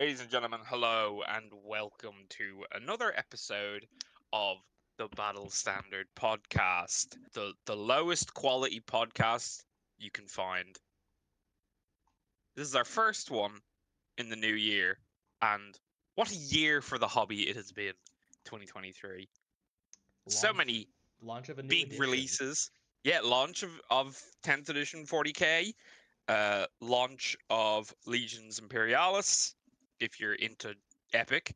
Ladies and gentlemen, hello and welcome to another episode of the Battle Standard podcast, the lowest quality podcast you can find. This is our first one in the new year, and what a year for the hobby it has been, 2023. So Launch many launch of a new big edition. releases. Yeah, launch of 10th edition 40k, launch of Legions Imperialis, if you're into Epic.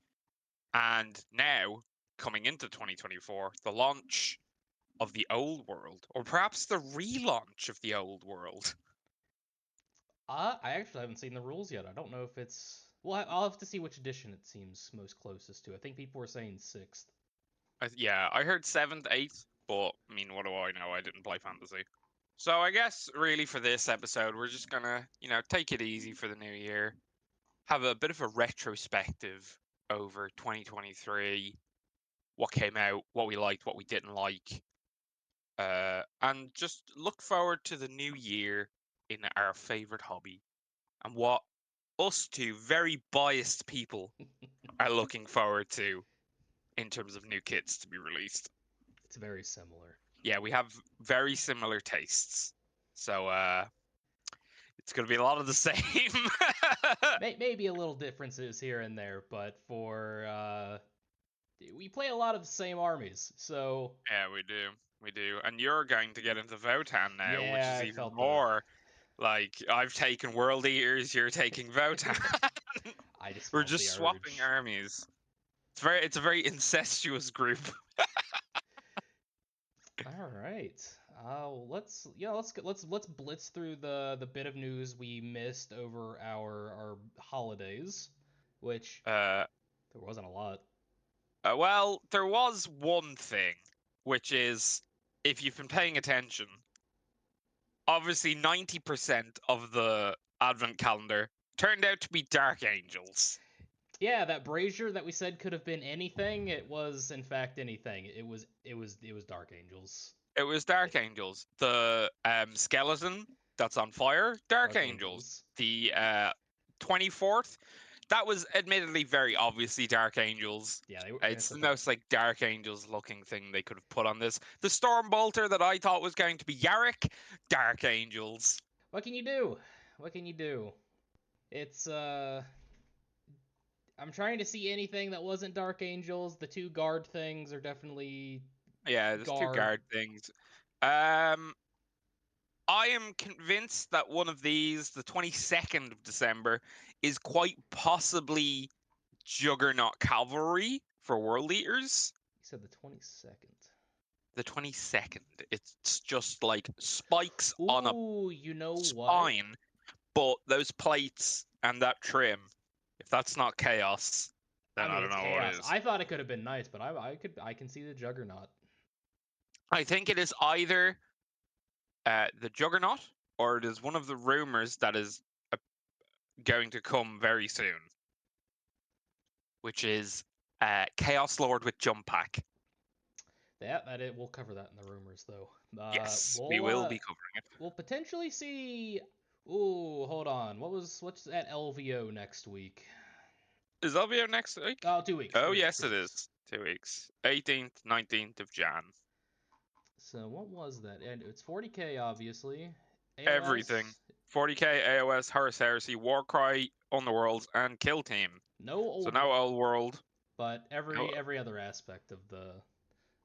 And now, coming into 2024, the launch of the old world, or perhaps the relaunch of the old world. I actually haven't seen the rules yet. I don't know if it's. Well, I'll have to see which edition it seems most closest to. I think people were saying sixth. Yeah, I heard 7th, 8th, but I mean, what do I know? I didn't play Fantasy. So I guess really for this episode, we're just gonna, take it easy for the new year, have a bit of a retrospective over 2023, what came out, what we liked, what we didn't like, and just look forward to the new year in our favorite hobby and what us two very biased people are looking forward to in terms of new kits to be released. It's very similar. Yeah, we have very similar tastes. So it's going to be a lot of the same. Maybe a little differences here and there, but we play a lot of the same armies. So Yeah, we do. We do. And you're going to get into Votan now, which yeah, is I even felt the. more like I've taken World Eaters, you're taking Votan. I just We're felt the just swapping urge. armies. It's a very incestuous group. All right. Let's blitz through the bit of news we missed over our holidays, which Uh, there wasn't a lot. well, there was one thing, which is if you've been paying attention, obviously 90% of the advent calendar turned out to be Dark Angels. Yeah, that brazier that we said could have been anything, it was in fact anything. It was Dark Angels. It was Dark Angels. The skeleton that's on fire, Dark Dark Angels. Angels. The 24th, that was admittedly very obviously Dark Angels. Yeah, they were It's it's the a most like Dark Angels looking thing they could have put on this. The Storm Bolter that I thought was going to be Yarrick, Dark Angels. What can you do? What can you do? It's I'm trying to see anything that wasn't Dark Angels. The two guard things are definitely Yeah, there's two guard. guard things. Um, I am convinced that one of these, the 22nd of December, is quite possibly Juggernaut Cavalry for World Eaters. You said the 22nd. The 22nd. It's just like spikes on a Ooh, you know what? spine, but those plates and that trim, if that's not chaos, I then I mean, don't it's know what chaos. is. I thought it could have been nice, but I can see the Juggernaut. I think it is either the Juggernaut or it is one of the rumors that is uh, going to come very soon, which is Chaos Lord with Jump Pack. That it. We'll cover that in the rumors though. Yes, we will be covering it. We'll potentially see. Ooh, hold on. What's that LVO next week? Is LVO next week? Oh, 2 weeks. Oh, 2 weeks. yes, 2 it weeks. is. 2 weeks. 18th, 19th of Jan. So what was that? And it's 40k obviously. Everything. AOS. 40k, AOS, Horus Heresy, Warcry, Underworlds, and Kill Team. No So old now world, Old World. but No, every other aspect of the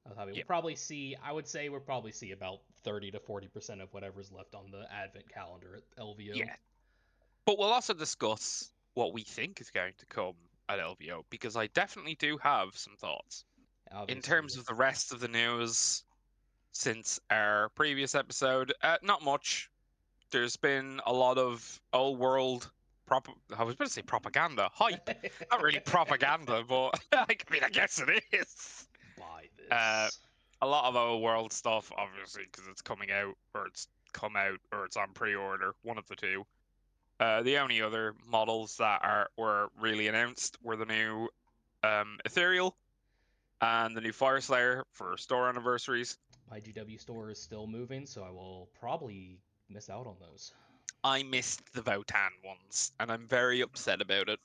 of hobby. We'll yeah, probably see. I would say we'll probably see about 30 to 40% of whatever's left on the Advent calendar at LVO. yeah. But we'll also discuss what we think is going to come at LVO because I definitely do have some thoughts. In Obviously, terms of the rest of the news since our previous episode, not much. There's been a lot of old world I was going to say propaganda, hype. Not really propaganda, but I mean, I guess it is. buy Uh, this. a lot of old world stuff, obviously, because it's coming out, or it's come out, or it's on pre-order, one of the two. The only other models that were really announced were the new Ethereal and the new Fire Slayer for store anniversaries. My GW store is still moving, so I will probably miss out on those. I missed the Votan ones, and I'm very upset about it.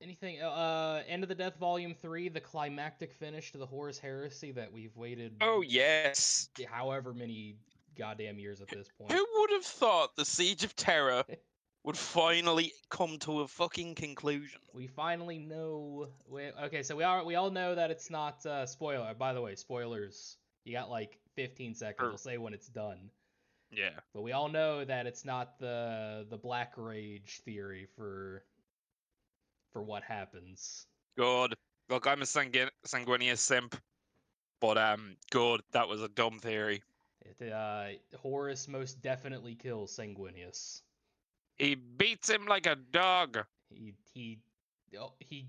Anything? End of the Death Volume 3, the climactic finish to the Horus Heresy that we've waited Oh yes. however many goddamn years at this point. Who would have thought the Siege of Terror would finally come to a fucking conclusion? We finally know. Okay, so we all know that it's not spoiler. By the way, spoilers. You got like 15 seconds. I'll Or, say when it's done. yeah. But we all know that it's not the Black Rage theory for what happens. Good. Look, I'm a sanguineous simp, but good. That was a dumb theory. Horus most definitely kills Sanguinius. He beats him like a dog. He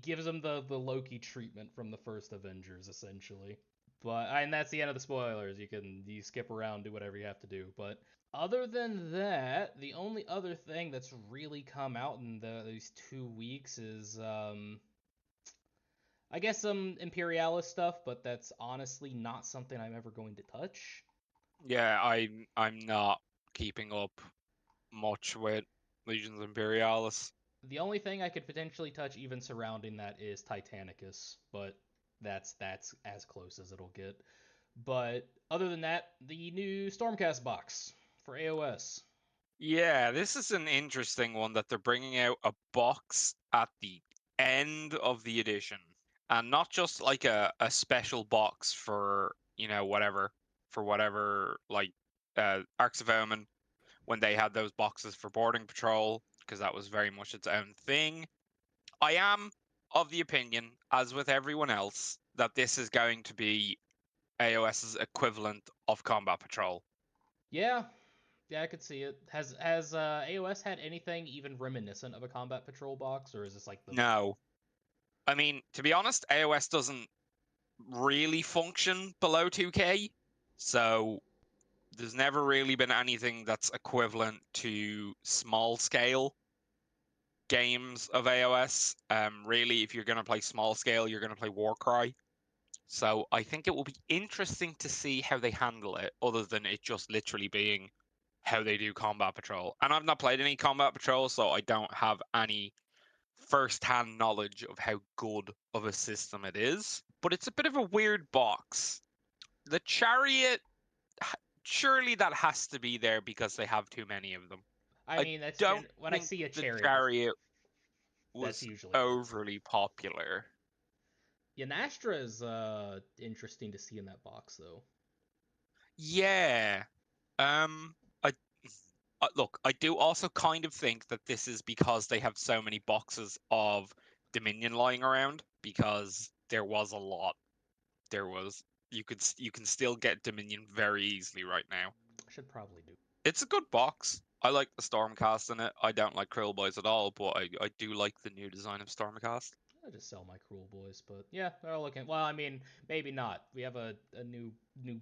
gives him the Loki treatment from the first Avengers essentially. But and that's the end of the spoilers. You skip around, do whatever you have to do. But other than that, the only other thing that's really come out in these 2 weeks is I guess some Imperialist stuff, but that's honestly not something I'm ever going to touch. Yeah, I'm not keeping up much with Legions Imperialis. The only thing I could potentially touch even surrounding that is Titanicus, but that's as close as it'll get. But other than that, the new Stormcast box for AOS. Yeah, this is an interesting one that they're bringing out a box at the end of the edition. And not just like a special box for, whatever, for whatever, like Arcs of Omen, when they had those boxes for boarding patrol, because that was very much its own thing. I am of the opinion, as with everyone else, that this is going to be AOS's equivalent of combat patrol. Yeah, yeah, I could see it. Has AOS had anything even reminiscent of a combat patrol box, or is this like the No, I mean, to be honest, AOS doesn't really function below 2K, so there's never really been anything that's equivalent to small scale games of AOS. Really, if you're going to play small scale, you're going to play Warcry. So I think it will be interesting to see how they handle it, other than it just literally being how they do combat patrol. And I've not played any combat patrol, so I don't have any first-hand knowledge of how good of a system it is. But it's a bit of a weird box. The chariot, surely that has to be there because they have too many of them. I I mean, don't when I think see a the chariot, chariot that's was usually it. overly popular. Yanastra is interesting to see in that box though. Yeah. I look, I do also kind of think that this is because they have so many boxes of Dominion lying around, because there was a lot. There was you can still get Dominion very easily right now. I should probably do. It's a good box. I like the Stormcast in it. I don't like Krill Boys at all, but I do like the new design of Stormcast. I just sell my Cruel Boys, but yeah, they're all looking. Well, I mean, maybe not. We have a new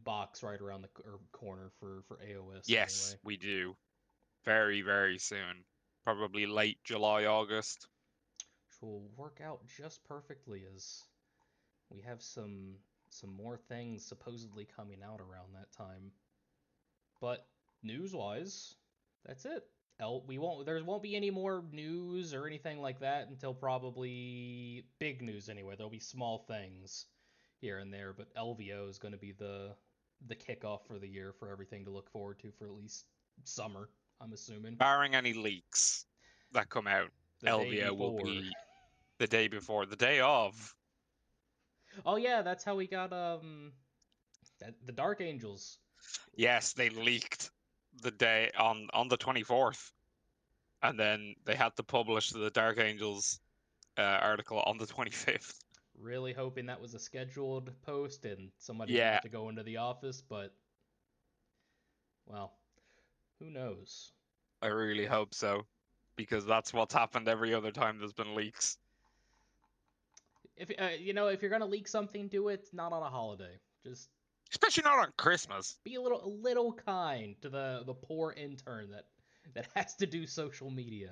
box right around the corner for AOS Yes, anyway, we do. Very, very soon. Probably late July, August. which will work out just perfectly as we have some more things supposedly coming out around that time. But news wise, that's it. We won't there won't be any more news or anything like that until probably big news anyway. There'll be small things here and there, but LVO is going to be the kickoff for the year for everything to look forward to for at least summer, I'm assuming. Barring any leaks that come out, The day LVO will before. be the day before, the day of. Oh yeah, that's how we got the Dark Angels. Yes, they leaked the day on the 24th, and then they had to publish the Dark Angels article on the 25th. Really hoping that was a scheduled post and somebody didn't Yeah, have to go into the office, but well, who knows? I really hope so, because that's what's happened every other time there's been leaks. If you're gonna leak something, do it not on a holiday. Just Especially not on Christmas. be a little kind to the poor intern that has to do social media.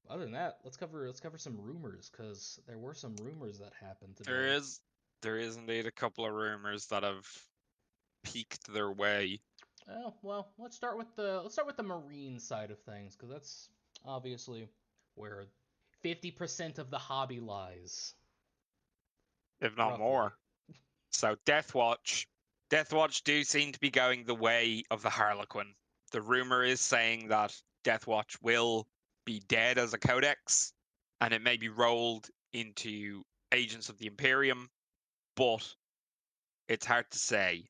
Other than that, let's cover some rumors because there were some rumors that happened There today. is there is indeed a couple of rumors that have peeked their way. Oh well, let's start with the marine side of things because that's obviously where 50% of the hobby lies, if not roughly. more. So Deathwatch do seem to be going the way of the Harlequin. The rumor is saying that Deathwatch will be dead as a codex, and it may be rolled into Agents of the Imperium, but it's hard to say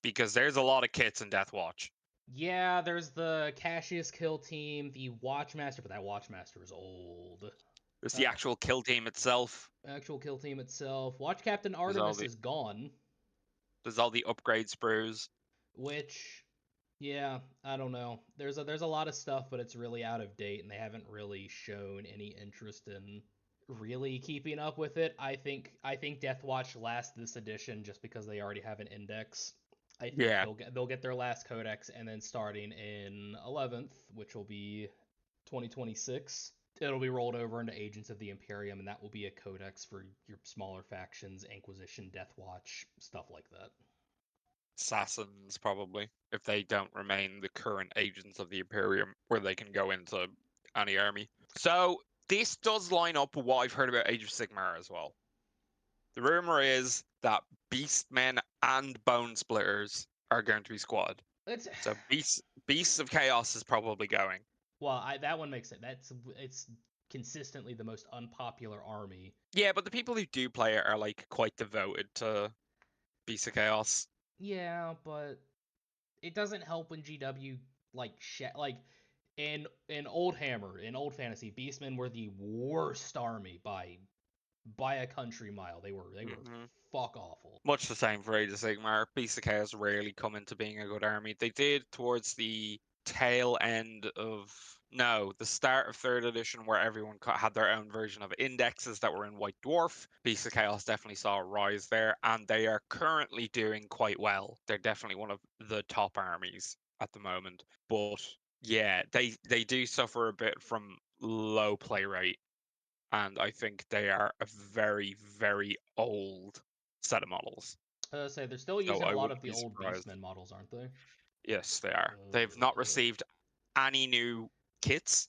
because there's a lot of kits in Deathwatch. Yeah, there's the Cassius kill team, the Watchmaster, but that Watchmaster is old. There's the Uh, actual kill team itself. Actual kill team itself. Watch Captain There's all Artemis the is gone, there's all the upgrade sprues. which, yeah, I don't know. There's a lot of stuff, but it's really out of date, and they haven't really shown any interest in really keeping up with it. I think Death Watch lasts this edition just because they already have an index. I think Yeah, they'll get their last codex, and then starting in 11th, which will be 2026, it'll be rolled over into Agents of the Imperium, and that will be a codex for your smaller factions, Inquisition, Death Watch, stuff like that. assassins probably if they don't remain the current agents of the Imperium, where they can go into any army. So this does line up with what I've heard about Age of Sigmar as well. The rumor is that Beastmen and Bone Splitters are going to be squad. It's So Beasts of Chaos is probably going. well, that one makes it. It's consistently the most unpopular army. Yeah, but the people who do play it are like quite devoted to Beasts of Chaos. Yeah, but it doesn't help when GW like in Old Hammer, in Old Fantasy, Beastmen were the worst army by a country mile. They were Hmm. fuck awful. Much the same for Age of Sigmar. Beasts of Chaos rarely come into being a good army. They did towards the tail end of no, the start of third edition, where everyone had their own version of indexes that were in White Dwarf. Beasts of Chaos definitely saw a rise there, and they are currently doing quite well. They're definitely one of the top armies at the moment. But yeah, they do suffer a bit from low play rate, and I think they are a very, very old set of models. Say they're still So using a I lot of wouldn't the be old surprised. Beastmen models, aren't they? Yes, they are. They've not Uh, received any new kits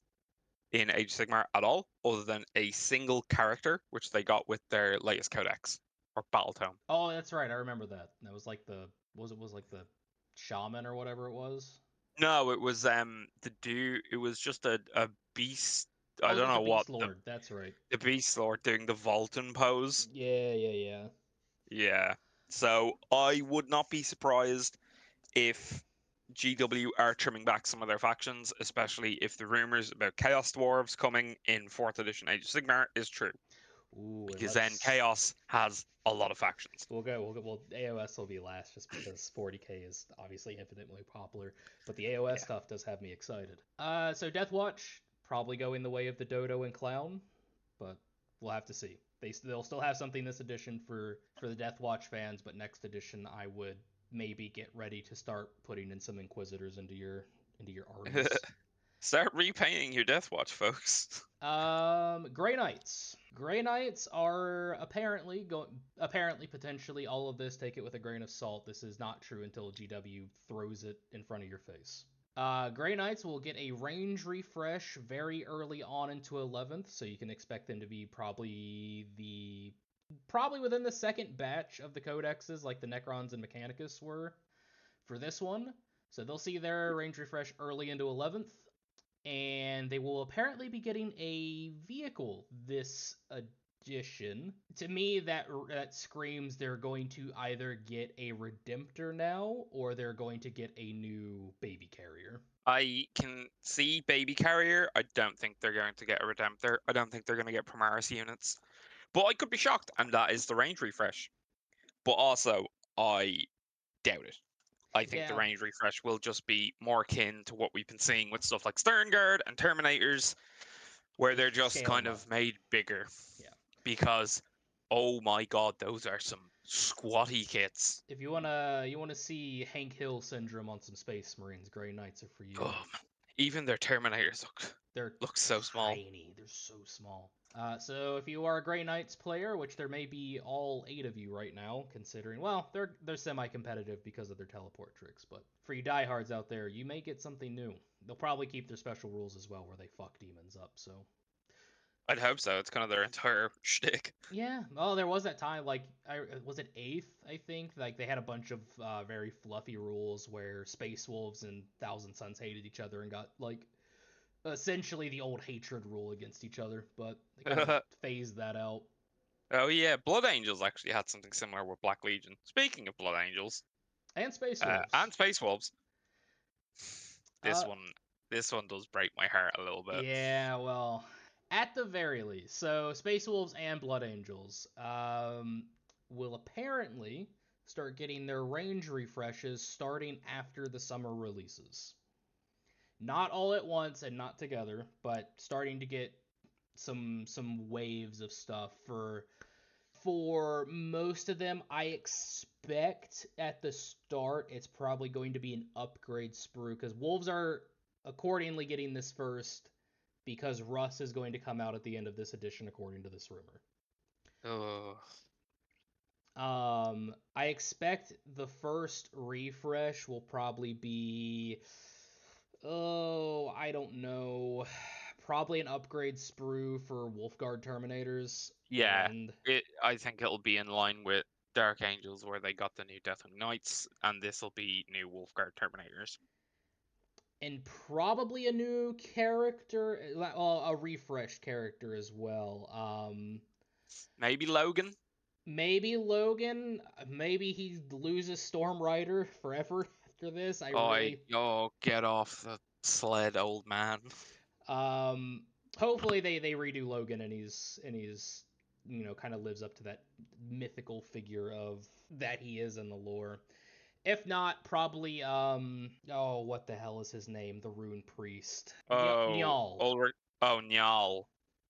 in Age of Sigmar at all, other than a single character, which they got with their latest codex or battle tome. oh, that's right. I remember that. That was like the was like the shaman or whatever it was. No, it was the dude. It was just a beast. I Oh, was don't it the know what Beast Lord? That's right. the beast lord doing the Vulcan pose. Yeah, yeah, yeah. Yeah. So I would not be surprised if GW are trimming back some of their factions, especially if the rumors about Chaos Dwarves coming in 4th edition Age of Sigmar is true, Ooh, and because then Chaos has a lot of factions. Well, AOS will be last just because 40k is obviously infinitely popular, but the AOS Yeah. stuff does have me excited. So Deathwatch probably go in the way of the Dodo and Clown, but we'll have to see. They'll still have something this edition for the Deathwatch fans, but next edition I would maybe get ready to start putting in some Inquisitors into your armies. Start repainting your Death Watch, folks. Grey Knights. Grey Knights are apparently potentially all of this. Take it with a grain of salt. This is not true until GW throws it in front of your face. Grey Knights will get a range refresh very early on into 11th, so you can expect them to be probably within the second batch of the codexes, like the Necrons and Mechanicus were for this one. So they'll see their range refresh early into 11th, and they will apparently be getting a vehicle this edition. To me, that screams they're going to either get a Redemptor now, or they're going to get a new baby carrier. I can see Baby Carrier. I don't think they're going to get a Redemptor. I don't think they're going to get Primaris units. But I could be shocked, and that is the range refresh. But also, I doubt it. I think the Yeah, range refresh will just be more akin to what we've been seeing with stuff like Sternguard and Terminators, where just they're just scale them kind up. of made bigger. Yeah. Because, oh my god, those are some squatty kits. If you wanna see Hank Hill syndrome on some Space Marines, Grey Knights are for you. Oh, even their Terminators They're look so small. tiny. They're so small. So if you are a Grey Knights player, which there may be all 8 of you right now, considering, well, they're semi-competitive because of their teleport tricks, but for you diehards out there, you may get something new. They'll probably keep their special rules as well, where they fuck demons up. So I'd hope so. It's kind of their entire shtick. Yeah, well, there was that time, like, was it Eighth, I think? Like, they had a bunch of very fluffy rules where Space Wolves and Thousand Suns hated each other and got, like, essentially the old hatred rule against each other, but they kind of phased that out. Oh yeah, Blood Angels actually had something similar with Black Legion. Speaking of Blood Angels, And Space Wolves. and Space Wolves, this Uh, one, this one does break my heart a little bit. yeah, well, at the very least, so Space Wolves and Blood Angels will apparently start getting their range refreshes starting after the summer releases. Not all at once and not together, but starting to get some waves of stuff for most of them. I expect at the start it's probably going to be an upgrade sprue because Wolves are accordingly getting this first because Russ is going to come out at the end of this edition according to this rumor. Oh, I expect the first refresh will probably be, oh, I don't know, probably an upgrade sprue for Wolfguard Terminators, yeah, and I think it'll be in line with Dark Angels where they got the new Deathwing Knights, and this will be new Wolfguard Terminators. probably a new character, well, a refreshed character as well. Maybe Logan. Maybe Logan. Maybe he loses Storm Rider forever after this. I really, Get off the sled, old man. um, hopefully they redo Logan and he's kind of lives up to that mythical figure of that he is in the lore. If not, probably oh, what the hell is his name? The Rune Priest. Oh, Njal. Ulrich. Oh, Njal.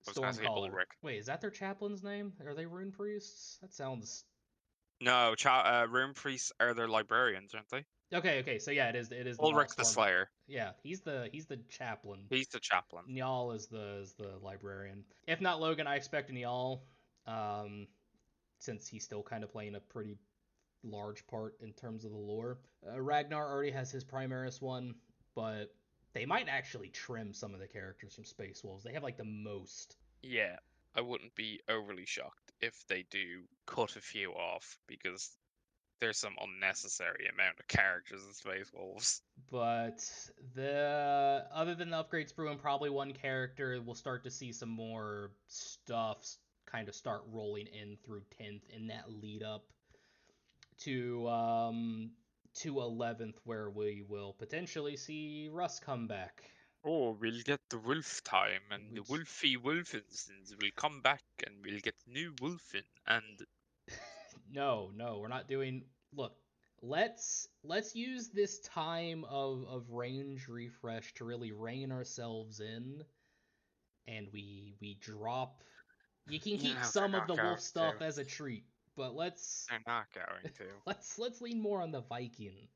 I was gonna say Stormcaller. Ulrich. Wait, is that their chaplain's name? Are they Rune Priests? That sounds No, Room Priests are their librarians, aren't they? okay. Okay, so yeah, it is Njal Ulrich the Storm. Slayer. Yeah, he's the chaplain. He's the chaplain. Njal is the librarian. If not Logan, I expect Njal, um, since he's still kind of playing a pretty large part in terms of the lore. Ragnar already has his Primaris one, but they might actually trim some of the characters from Space Wolves. They have like the most. Yeah, I wouldn't be overly shocked if they do cut a few off because there's some unnecessary amount of characters in Space Wolves. But the other than the upgrade sprue and probably one character, we'll start to see some more stuff kind of start rolling in through 10th in that lead up to 11th, where we will potentially see Russ come back. Oh, we'll get the wolf time, and the Which wolfy wolfensons will come back, and we'll get new wolfen, and no, we're not doing. Look, let's use this time of range refresh to really rein ourselves in, and we drop. You can you keep know they're some of not the going wolf stuff to. as a treat, but let's They're not going to. let's lean more on the Viking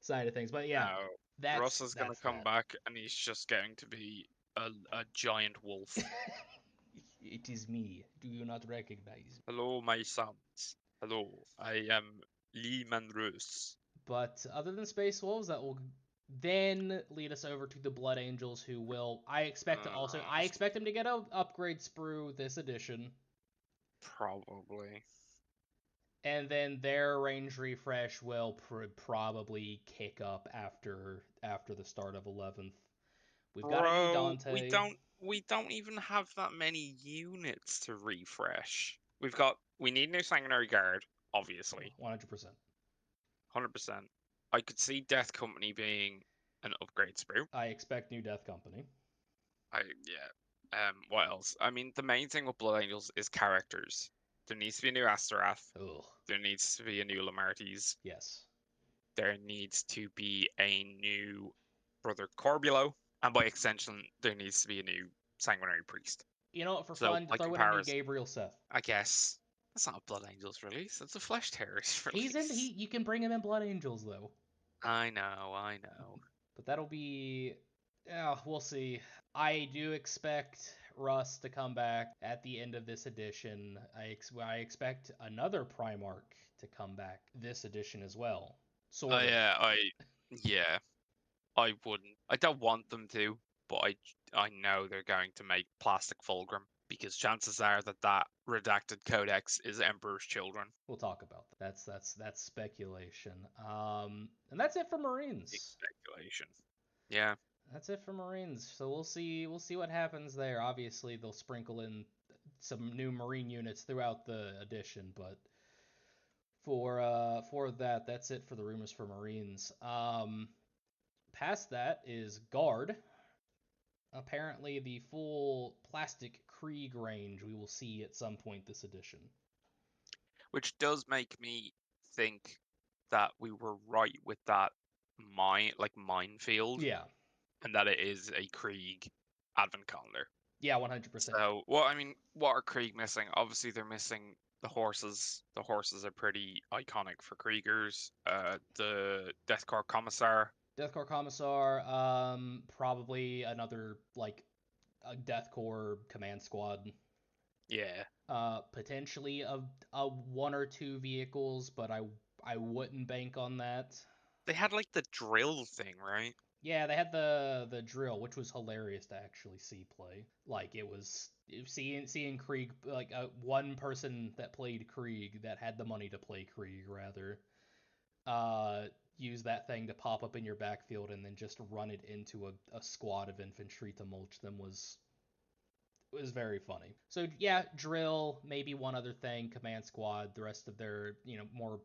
side of things. But yeah, No, that's Russ is gonna that's come that. back, and he's just going to be a giant wolf. It is me. Do you not recognize me? Hello, my sons. Hello, I am Lee Manrus. But other than Space Wolves, that will then lead us over to the Blood Angels, who will I expect them to get an upgrade sprue this edition, Probably. and then their range refresh will probably kick up after the start of 11th. We've got a new Bro, Dante, we don't even have that many units to refresh. We need new Sanguinary Guard, obviously. 100%. 100%. I could see Death Company being an upgrade sprue. I expect new Death Company. Yeah. What else? I mean, the main thing with Blood Angels is characters. There needs to be a new Astaroth. Ugh. There needs to be a new Lamartes. Yes. There needs to be a new Brother Corbulo. And by extension, there needs to be a new Sanguinary Priest. You know what? For So, fun, by throw in a new comparison, Gabriel Seth. I guess that's not a Blood Angels release. That's a Flesh Terrorist He's in. release. You can bring him in Blood Angels though. I know, I know. But that'll be. Yeah, we'll see. I do expect Russ to come back at the end of this edition. I expect another Primarch to come back this edition as well. Sort of. Yeah, yeah, I wouldn't. I don't want them to, but I know they're going to make Plastic Fulgrim. because chances are that that redacted codex is Emperor's Children. We'll talk about that. That's speculation. And that's it for Big Marines. speculation. Yeah. That's it for Marines. So we'll see what happens there. Obviously, they'll sprinkle in some new Marine units throughout the edition, but for that, that's it for the rumors for Marines. Past that is Guard. Apparently, the full plastic Krieg range we will see at some point this edition. Which does make me think that we were right with that minefield, Yeah, and that it is a Krieg advent calendar. yeah, 100%. So, well, I mean, what are Krieg missing? Obviously, they're missing the horses. The horses are pretty iconic for Kriegers. The Death Corps Commissar. Death Corps Commissar, probably another like a Death Corps command squad. Yeah, Potentially a one or two vehicles, but I wouldn't bank on that. they had like the drill thing, right? Yeah, they had the drill, which was hilarious to actually see play. Like it was seeing Krieg, like one person that played Krieg that had the money to play Krieg rather, uh, use that thing to pop up in your backfield and then just run it into a squad of infantry to mulch them was very funny. So yeah, drill, maybe one other thing, command squad, the rest of their more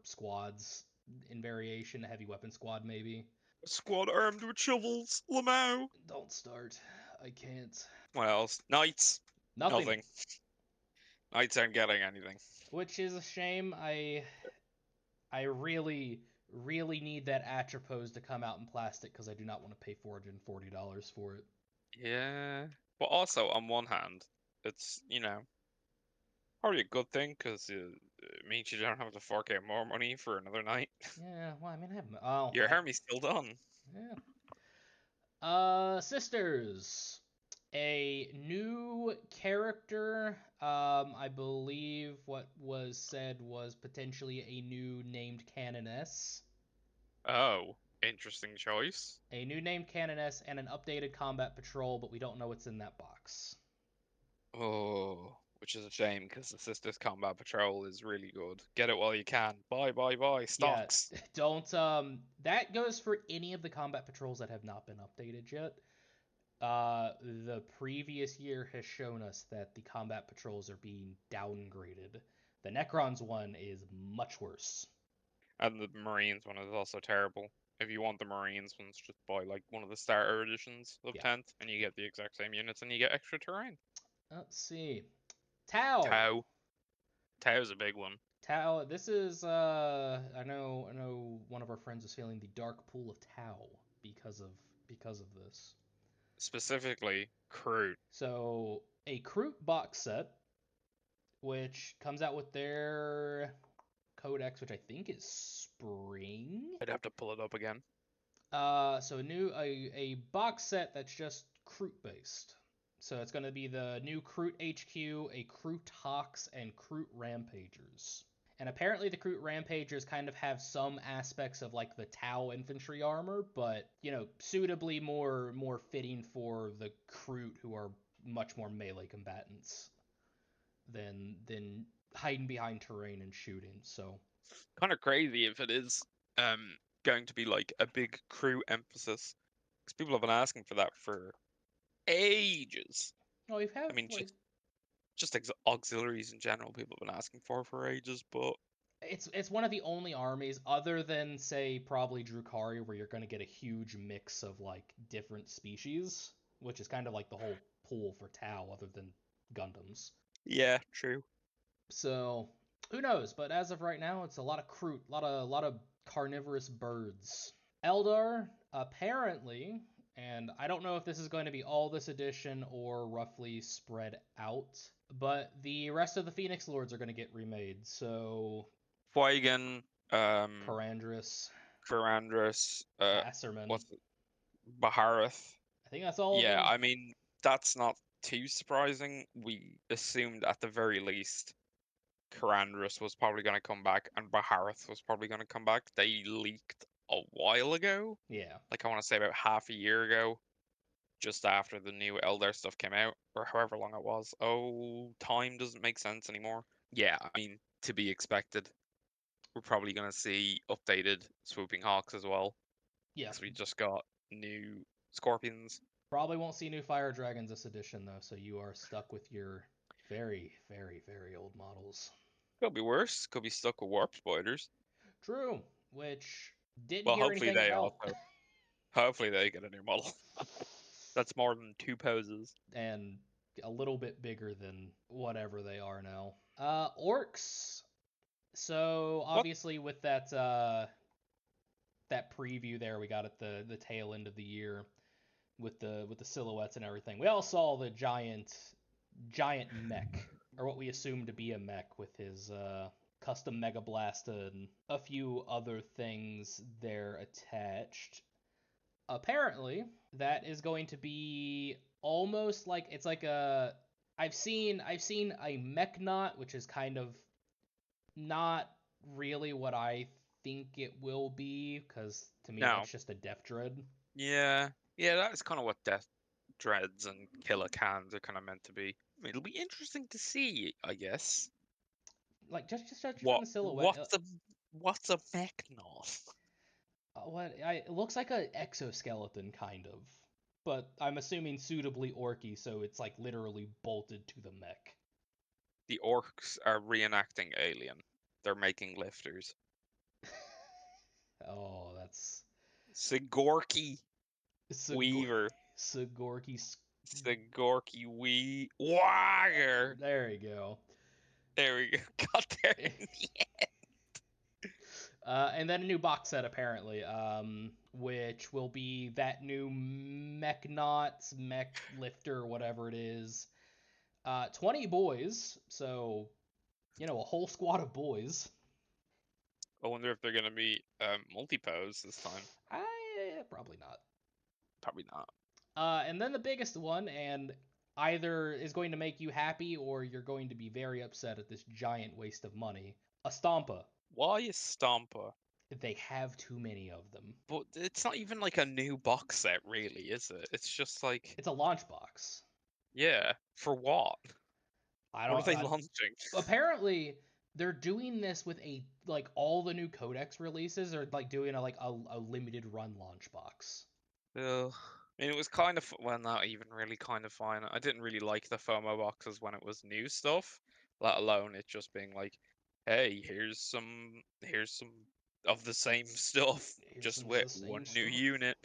squads in variation, heavy weapon squad maybe. Squad armed with shovels, Lamau. Don't start. I can't. What else? Knights. Nothing. Nothing. Knights aren't getting anything. Which is a shame. I really need that Atropos to come out in plastic because I do not want to pay $440 for it. Yeah. But also, on one hand, it's, probably a good thing because it means you don't have to fork out more money for another night. Yeah, well, I mean, I have oh, Your Hermes still done. yeah. Sisters, a new character. I believe what was said was potentially a new named Canoness. Oh, interesting choice. A new named Canoness and an updated combat patrol, but we don't know what's in that box. Oh, which is a shame because the Sisters Combat Patrol is really good. Get it while you can. Buy, buy, buy. Yeah, Stocks. don't that goes for any of the combat patrols that have not been updated yet. The previous year has shown us that the combat patrols are being downgraded. The Necrons one is much worse. And the Marines one is also terrible. If you want the Marines ones, just buy like one of the starter editions of Yeah. 10th and you get the exact same units and you get extra terrain. Let's see. Tau. Tau. Tau's a big one. Tau. This is I know one of our friends is feeling the dark pool of Tau because of this. Specifically, Crew. So a Kroot box set, which comes out with their codex, which I think is spring. I'd have to pull it up again. So a box set that's just Kroot based. So it's going to be the new Kroot HQ, a Kroot Hox, and Kroot Rampagers. And apparently the Kroot Rampagers kind of have some aspects of like the Tau infantry armor, but suitably more fitting for the Kroot who are much more melee combatants than hiding behind terrain and shooting. So Kind of crazy if it is going to be like a big crew emphasis. Because people have been asking for that for ages. oh, you I have mean, like just auxiliaries in general, people have been asking for ages. But it's one of the only armies other than say probably Drukari where you're going to get a huge mix of like different species, which is kind of like the whole pool for Tau other than Gundams. yeah, true. So who knows? But as of right now, it's a lot of Kroot, a lot of carnivorous birds. Eldar apparently, and I don't know if this is going to be all this edition or roughly spread out, but the rest of the Phoenix Lords are going to get remade. So Huygen, Karandras, Ferandris, Asserman. what's it? Baharath. I think that's all of Yeah, them. I mean, that's not too surprising. We assumed at the very least Karandris was probably going to come back and Baharath was probably going to come back. They leaked a while ago. Yeah. Like, I want to say about half a year ago. just after the new Elder stuff came out, or however long it was. Oh, time doesn't make sense anymore. Yeah, I mean, to be expected. We're probably going to see updated Swooping Hawks as well, Yeah, because we just got new Scorpions. probably won't see new Fire Dragons this edition though, so you are stuck with your very, very, very old models. Could be worse. Could be stuck with Warp Spiders. True, which didn't Well, hear anything about. hopefully they get a new model. That's more than two poses. And a little bit bigger than whatever they are now. Orcs. So What? obviously with that preview there we got at the tail end of the year with the silhouettes and everything, we all saw the giant mech, or what we assume to be a mech, with his custom Mega Blasta and a few other things there attached. Apparently, that is going to be almost like it's like a I've seen a Mechnaut, which is kind of not really what I think it will be, because to me No. that's just a Death Dread. Yeah. Yeah, that's kind of what Death Dreads and Killer Cans are kind of meant to be. I mean, it'll be interesting to see, I guess. Like just judging from What? the silhouette, What's a Mechnol? it looks like a exoskeleton kind of, but I'm assuming suitably orky, so it's like literally bolted to the mech. The orcs are reenacting Alien. They're making lifters. Oh, that's Sigorky Sigor- Weaver. Sigorky. Sigorky Wagger. There you go. There we go. Got there in the end. And then a new box set apparently, which will be that new Mechnaut, Mech Lifter, whatever it is. 20 boys, so a whole squad of boys. I wonder if they're gonna be multi-pose this time. Probably not. Probably not. And then the biggest one, and either is going to make you happy or you're going to be very upset at this giant waste of money. A Stompa. Why is Stompa? They have too many of them. But it's not even like a new box set, really, is it? It's just like, It's a launch box. yeah, for what? I What are don't. they launching? Apparently, they're doing this with a like all the new codex releases are like doing a limited run launch box. Ugh. I mean, it was kind of, well, not even really kind of fine. I didn't really like the FOMO boxes when it was new stuff, let alone it just being like, hey, here's some of the same stuff, Here's just some of with the one same new stuff. unit.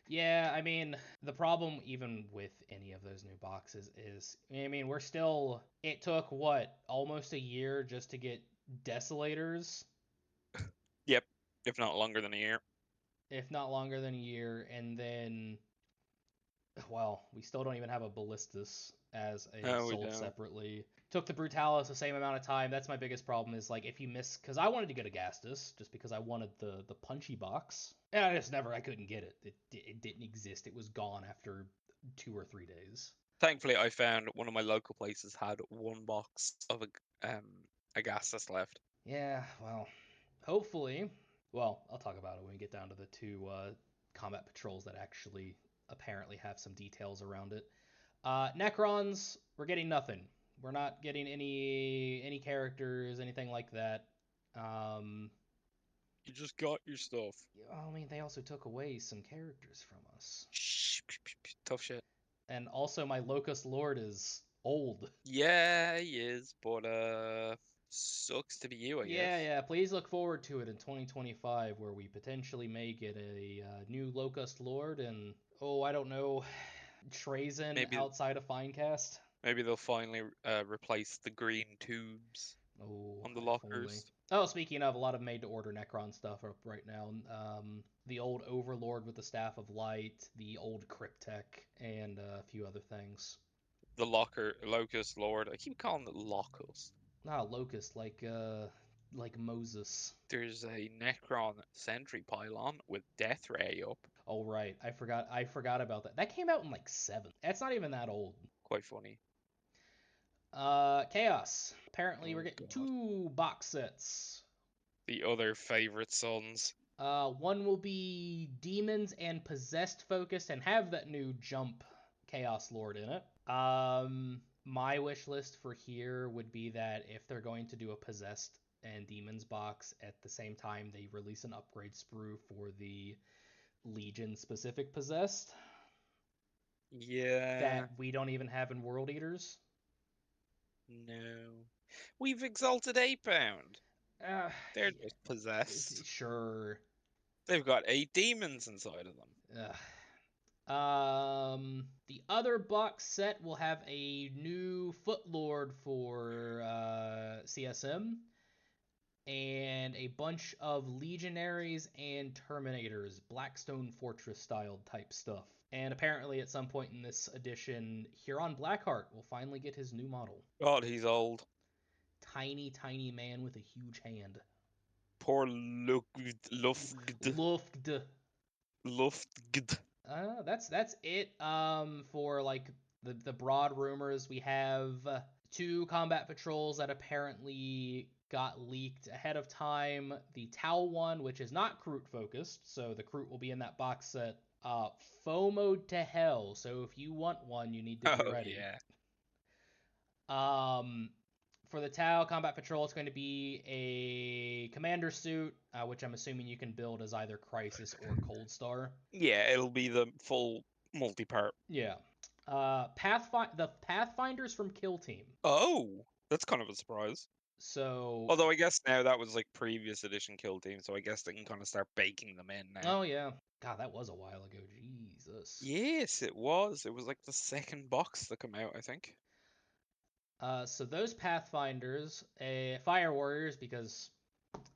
Yeah, I mean, the problem even with any of those new boxes is, I mean, we're still, it took what, almost a year just to get Desolators, Yep, if not longer than a year. if not longer than a year, and then, well, we still don't even have a Ballistus as a No, we sold don't. separately. Took the Brutalis the same amount of time. That's my biggest problem is like if you miss, because I wanted to get a Gastus just because I wanted the punchy box, and I couldn't get it. It didn't exist. It was gone after 2 or 3 days. Thankfully, I found one of my local places had one box of a gas that's left. Yeah, well, hopefully. Well, I'll talk about it when we get down to the two combat patrols that actually apparently have some details around it. Necrons, we're getting nothing. We're not getting any characters, anything like that. Um, You just got your stuff. I mean, they also took away some characters from us, Shh, tough shit. and also my Locust Lord is old. Yeah, he is, but sucks to be you, I Yeah, guess. yeah. Please look forward to it in 2025, where we potentially may get a new Locust Lord and I don't know, Trazen Maybe outside of Finecast. maybe they'll finally replace the green tubes Oh, on the if only. lockers. Oh, speaking of, a lot of made-to-order Necron stuff up right now. The old Overlord with the Staff of Light, the old Cryptek, and a few other things. The locker locust lord. I keep calling it locust. Not Locust, like Moses. There's a Necron sentry pylon with death ray up. Oh right, I forgot about that. That came out in like seven. That's not even that old. Quite funny. Chaos. Apparently, we're Oh getting god. 2 box sets. The other favorite sons. One will be demons and possessed focused and have that new jump Chaos Lord in it. My wish list for here would be that if they're going to do a possessed and demons box at the same time, they release an upgrade sprue for the Legion specific possessed that Yeah. we don't even have in World Eaters. No. We've exalted 8 pound. Uh, They're just possessed. sure. They've got 8 demons inside of them. The other box set will have a new Foot Lord for CSM and a bunch of Legionaries and Terminators, Blackstone Fortress style type stuff. And apparently, at some point in this edition, Huron Blackheart will finally get his new model. God, he's old. Tiny, tiny man with a huge hand. Poor Luftgd. Luft. Luftgd. That's it. For like the broad rumors, we have two combat patrols that apparently got leaked ahead of time. The Tau one, which is not Kroot focused, so the Kroot will be in that box set. FOMO to hell. So if you want one, you need to be Oh, ready. yeah. Um, for the Tau Combat Patrol, it's going to be a commander suit, which I'm assuming you can build as either Crisis or Cold Star. Yeah, it'll be the full multi-part. Yeah. The Pathfinders from Kill Team. Oh, that's kind of a surprise. So, Although I guess now that was like previous edition Kill Team, so I guess they can kind of start baking them in now. oh yeah, God, that was a while ago. Jesus. Yes, it was. It was like the second box that came out, I think. So those Pathfinders, a Fire Warriors because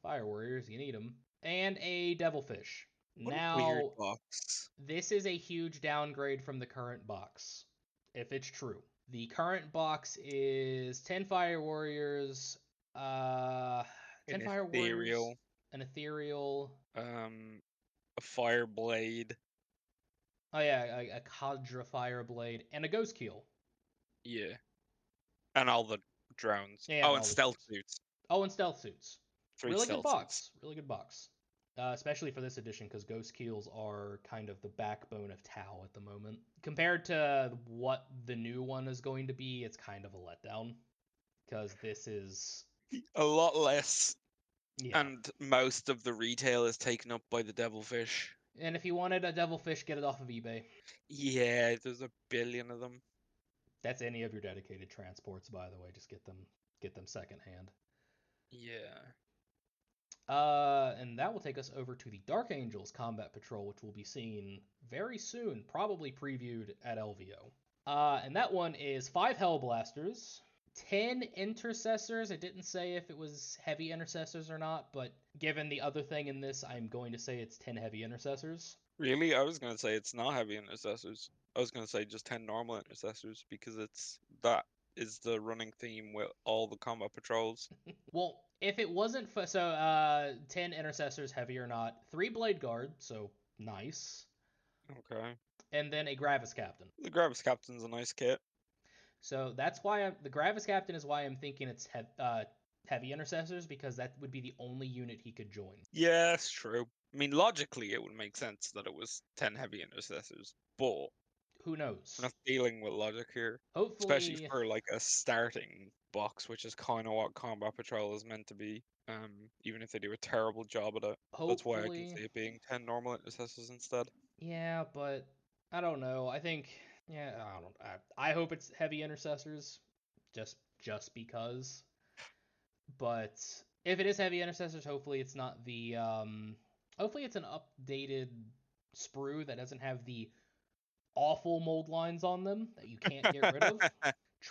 Fire Warriors, you need them, and a Devilfish. What a weird Now, box. this is a huge downgrade from the current box, if it's true. The current box is 10 Fire Warriors, uh, An 10 Fire Warriors, ethereal, an Ethereal, a fire blade. oh yeah, a Kadra Fireblade, and a Ghost Keel. Yeah. And all the drones. Yeah, Oh, and and all the stealth drones. suits. Oh, and stealth suits. Three Really good stealth suits. box. Really good box. Especially for this edition, because Ghost Keels are kind of the backbone of Tau at the moment. Compared to what the new one is going to be, it's kind of a letdown. Because this is. A lot less. Yeah. And most of the retail is taken up by the devilfish. And if you wanted a Devilfish, get it off of eBay. Yeah, there's a billion of them. That's any of your dedicated transports, by the way. Just get them secondhand. Yeah. And that will take us over to the Dark Angels Combat Patrol, which will be seen very soon, probably previewed at LVO. And that one is 5 Hellblasters, 10 Intercessors. I didn't say if it was heavy Intercessors or not, but given the other thing in this, I'm going to say it's 10 heavy Intercessors. Really? I was going to say it's not heavy intercessors. I was going to say just 10 normal intercessors because that is the running theme with all the combat patrols. Well, if it wasn't for. So, 10 Intercessors, heavy or not, 3 Blade Guard, so nice. Okay. And then a Gravis Captain. The Gravis Captain's a nice kit. So that's why the Gravis Captain is why I'm thinking it's heavy intercessors because that would be the only unit he could join. Yeah, that's true. I mean, logically, it would make sense that it was 10 heavy intercessors, but Who we're knows? not dealing with logic here. Especially Hopefully, for like a starting box, which is kind of what Combat Patrol is meant to be. Even if they do a terrible job at it. That's why I can hopefully, see it being 10 normal intercessors instead. yeah, but I don't know. I think yeah, I don't. I hope it's heavy intercessors, just because. But if it is heavy intercessors, hopefully it's not the hopefully it's an updated sprue that doesn't have the awful mold lines on them that you can't get rid of.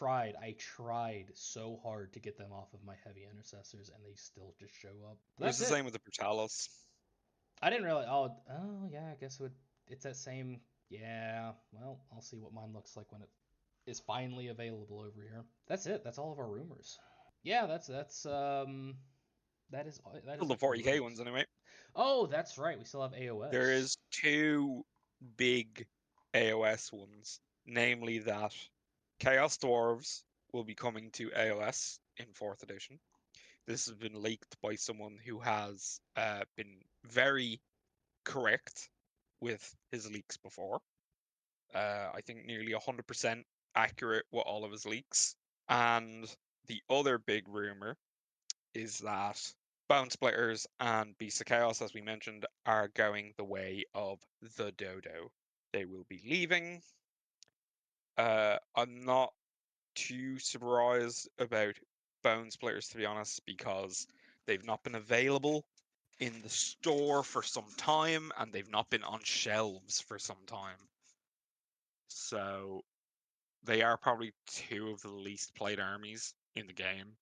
I tried so hard to get them off of my heavy intercessors, and they still just show up. It was That's the it. same with the Brutalis. I didn't realize. Oh yeah. I guess it would. It's that same. Yeah. Well, I'll see what mine looks like when it is finally available over here. That's it. That's all of our rumors. Yeah. That Well, is the it for 40k rumors. ones anyway. Oh, that's right. We still have There AOS. is two big AOS ones, namely that Chaos Dwarves will be coming to AOS in 4th edition. this has been leaked by someone who has been very correct with his leaks before. I think nearly 100% accurate with all of his leaks. And the other big rumor is that Bone Splitters and Beasts of Chaos, as we mentioned, are going the way of the Dodo. They will be leaving. I'm not too surprised about Bone Splitters, to be honest, because they've not been available in the store for some time and they've not been on shelves for some time. So they are probably two of the least played armies in the game.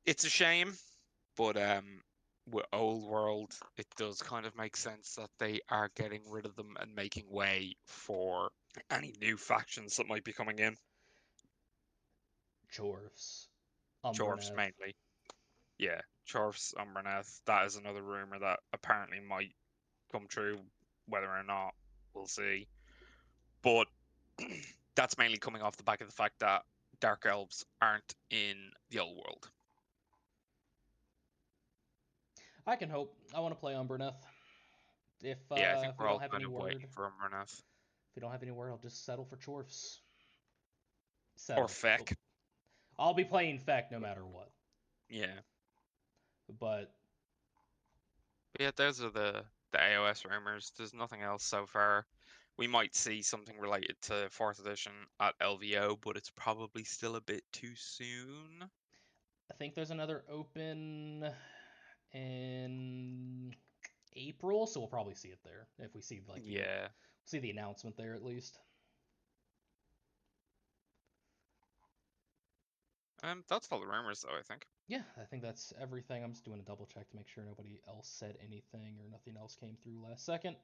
It's a shame, but with Old World, it does kind of make sense that they are getting rid of them and making way for any new factions that might be coming in. Chorfs, Chorfs Umberneth. mainly. Yeah, Chorfs, Umberneth. That is another rumor that apparently might come true. Whether or not, we'll see. But that's mainly coming off the back of the fact that Dark Elves aren't in the Old World. I can hope. I want to play Umberneth. Yeah, I think If we we're don't all have kind any of word, waiting for Umberneth. if we don't have any word, I'll just settle for Chorfs. Or Settle. Feck. I'll be playing Feck no matter what. Yeah. But But yeah, those are the AOS rumors. There's nothing else so far. We might see something related to 4th edition at LVO, but it's probably still a bit too soon. I think there's another open in April, so we'll probably see it there if we see like Yeah. see the announcement there at least. That's all the rumors though, I think. Yeah, I think that's everything. I'm just doing a double check to make sure nobody else said anything or nothing else came through last second,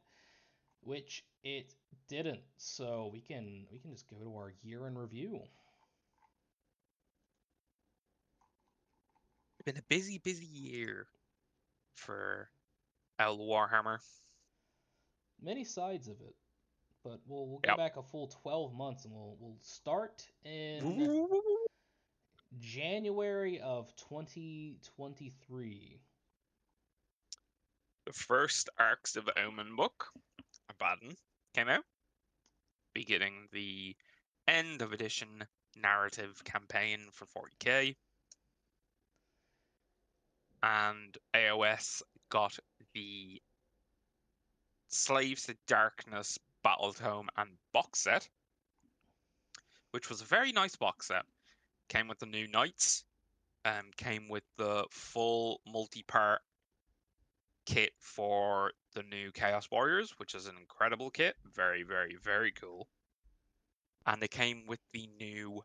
which it didn't. So we can just go to our year in review. It's been a busy year for El Warhammer. Many sides of it, but we'll go Yep. back a full 12 months and we'll start in January of 2023. The first Arcs of Omen book, Abaddon, came out, beginning the end of edition narrative campaign for 40k. And AOS got the Slaves to Darkness Battle Tome and box set, which was a very nice box set. Came with the new knights, came with the full multi-part kit for the new Chaos Warriors, which is an incredible kit, very cool. And they came with the new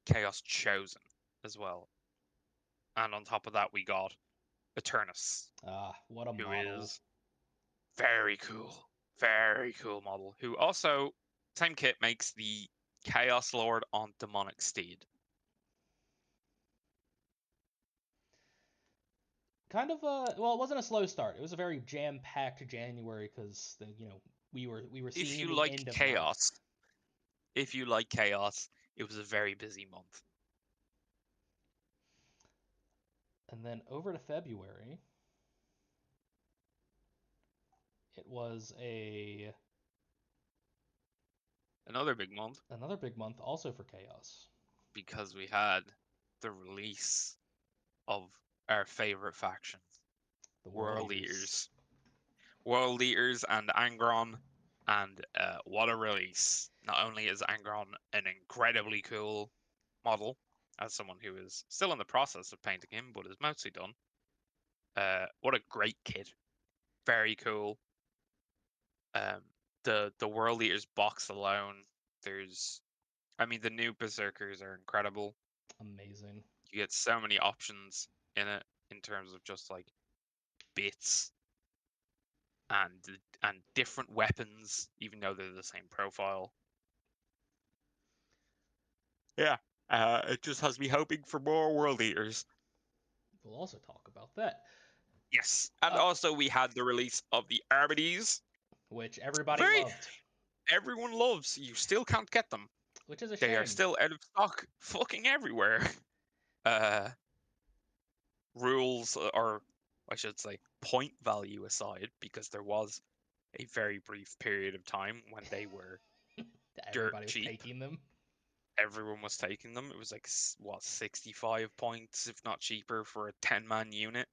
Chaos Chosen as well. And on top of that, we got Eternus, Ah, what a who model. is very cool model. Who also, same kit, makes the Chaos Lord on Demonic Steed. Kind of a well, it wasn't a slow start. It was a very jam-packed January because we were If seeing you the like end of life. chaos, if you like chaos, it was a very busy month. And then over to February, it was a Another big month another big month also for Chaos. because we had the release of our favorite factions, The World World Eaters. Eaters. World Eaters and Angron, and what a release. Not only is Angron an incredibly cool model, as someone who is still in the process of painting him, but is mostly done, what a great kid. Very cool. Um, the World Eaters box alone, there's I mean the new Berserkers are incredible. Amazing. You get so many options in it in terms of just like bits and different weapons, even though they're the same profile. Yeah, it just has me hoping for more World Eaters. We'll also talk about that. Yes, and Uh, also we had the release of the Arbides. which everybody Very loved, everyone loves. You still can't get them. which is a They are shame. still out of stock, fucking everywhere. Uh, rules, or I should say point value aside, because there was a very brief period of time when they were dirt Everybody was cheap. taking them. Everyone was taking them. It was like, what, 65 points, if not cheaper, for a 10-man unit.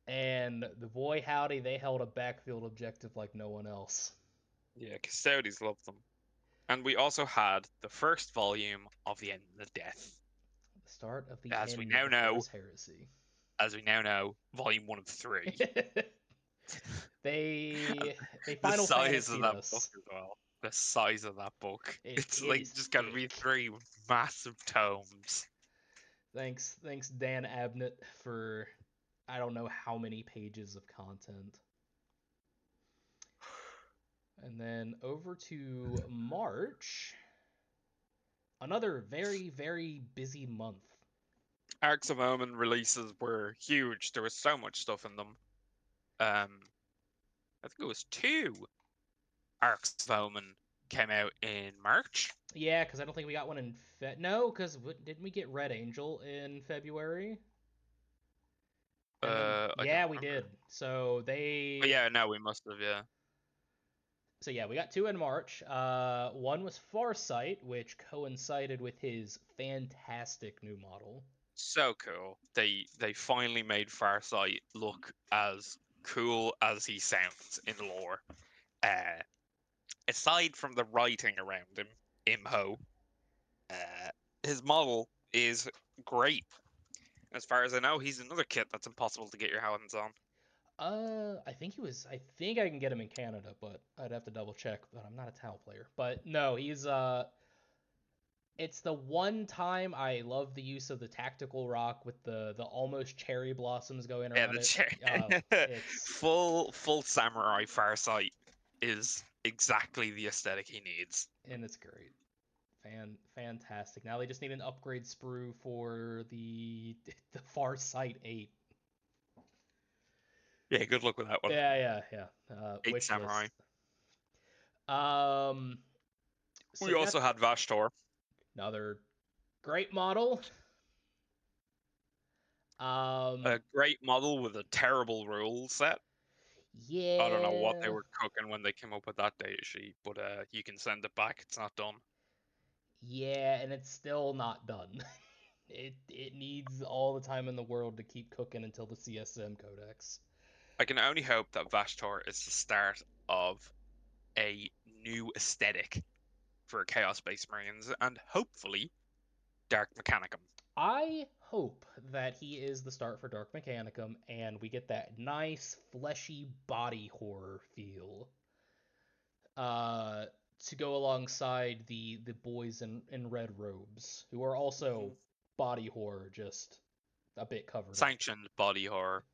And the boy howdy, they held a backfield objective like no one else. Yeah, custodians loved them. And we also had the first volume of The End of Death. The start of the As we end now of know, Horus Heresy. volume 1 of 3. they they The Final size of Fantasy that book us. as well. The size of that book. It It's it like is just gotta be thick. 3 massive tomes. Thanks Dan Abnett for I don't know how many pages of content. And then over to March, another very busy month. Arcs of Omen releases were huge. There was so much stuff in them. I think it was 2 Arcs of Omen came out in March. Yeah, because I don't think we got one in no, because didn't we get Red Angel in February? And then I don't yeah, we remember. did. So But they yeah, no, we must have, yeah. so yeah, we got two in March. One was Farsight, which coincided with his fantastic new model. So cool. They finally made Farsight look as cool as he sounds in lore. Uh, Aside from the writing around him, Imho, uh, his model is great. As far as I know, he's another kit that's impossible to get your hands on. I think he was. I think I can get him in Canada, but I'd have to double check. But I'm not a Tau player. But no, he's It's the one time I love the use of the tactical rock with the almost cherry blossoms going Yeah, around it. It's full samurai Farsight is exactly the aesthetic he needs. and it's great. Fantastic. Now they just need an upgrade sprue for the Far Sight 8. Yeah, good luck with that one. Yeah. Eight Wish samurai. list. Um, so We we got also had Vashtor, another great model. Um, a great model with a terrible rule set. I don't know what they yeah, were cooking when they came up with that data sheet, but you can send it back. It's not done. yeah, and it's still not done. It needs all the time in the world to keep cooking until the CSM codex. I can only hope that Vashtor is the start of a new aesthetic for Chaos Space Marines and hopefully Dark Mechanicum. I hope that he is the start for Dark Mechanicum and we get that nice fleshy body horror feel. Uh to go alongside the boys in red robes who are also Mm-hmm. body horror just a bit covered up. Sanctioned body horror.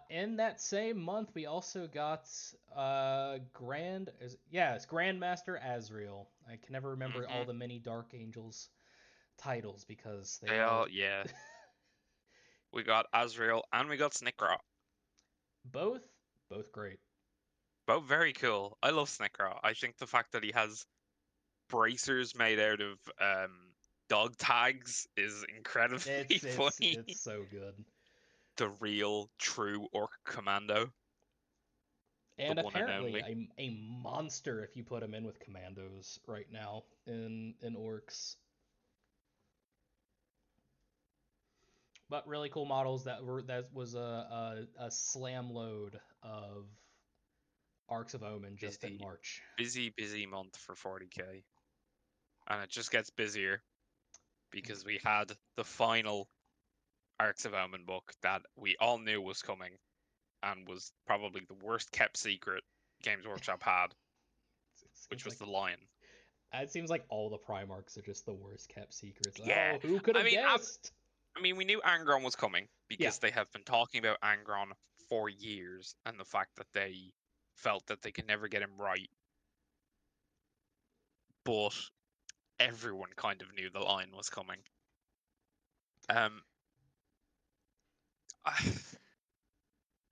In that same month, we also got it's Grandmaster Azrael. I can never remember all Mm-hmm. the many Dark Angels titles because they They are all, yeah. We got Azrael and we got Snickra. both both great. Both very cool. I love Snickra. I think the fact that he has bracers made out of dog tags is incredibly funny. It's so good. The real, true Orc Commando, the And one and apparently only. a monster if you put him in with commandos right now in orcs. But really cool models that was a slam load of Arcs of Omen just in Busy, March. busy month for 40k. And it just gets busier because we had the final Arcs of Omen book that we all knew was coming and was probably the worst kept secret Games Workshop had, which was the Lion. It seems like all the Primarchs are just the worst kept secrets. Yeah, Oh, who could I have mean, guessed? I mean, we knew Angron was coming Yeah, because they have been talking about Angron for years, and the fact that they felt that they could never get him right. But everyone kind of knew the Lion was coming. Um,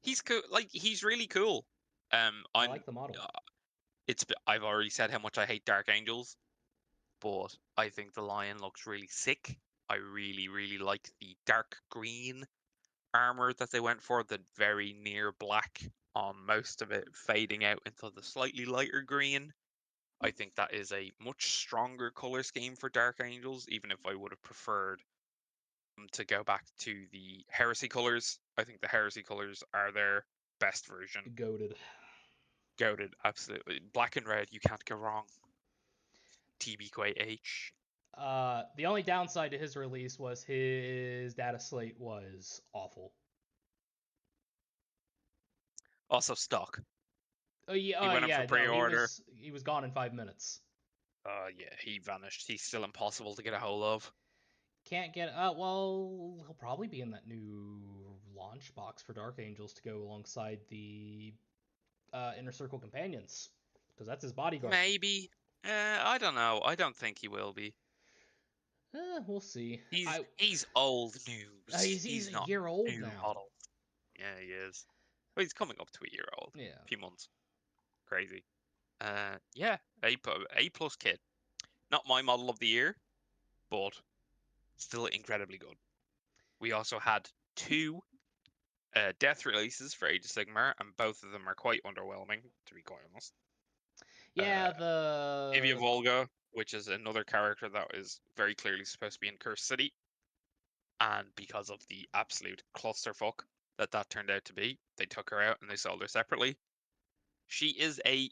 he's cool. Like he's really cool. I I'm. like the model. I've already said how much I hate Dark Angels, but I think the Lion looks really sick. I really, really like the dark green armor that they went for, the very near black on most of it, fading out into the slightly lighter green. I think that is a much stronger color scheme for Dark Angels, even if I would have preferred to go back to the Heresy colors. I think the Heresy colors are their best version. Goated. Goated, absolutely. Black and red, you can't go wrong. TBQH. The only downside to his release was his data slate was awful. Also stock. Oh yeah, He went up for yeah, no, pre-order. he was gone in 5 minutes. Yeah, he vanished. He's still impossible to get a hold of. Can't get. Well, he'll probably be in that new launch box for Dark Angels to go alongside the Inner Circle companions, because that's his bodyguard. Maybe. I don't know. I don't think he will be. We'll see. He's old news. He's He's a not year old new now. model. Yeah, he is. Well, he's coming up to a year old. Yeah. A few months. Crazy. Yeah, A plus kid. Not my model of the year, but still incredibly good. We also had two death releases for Age of Sigmar, and both of them are quite underwhelming, to be quite honest. Yeah, Ivia the Volga, which is another character that is very clearly supposed to be in Cursed City, and because of the absolute clusterfuck that turned out to be, they took her out and they sold her separately. She is a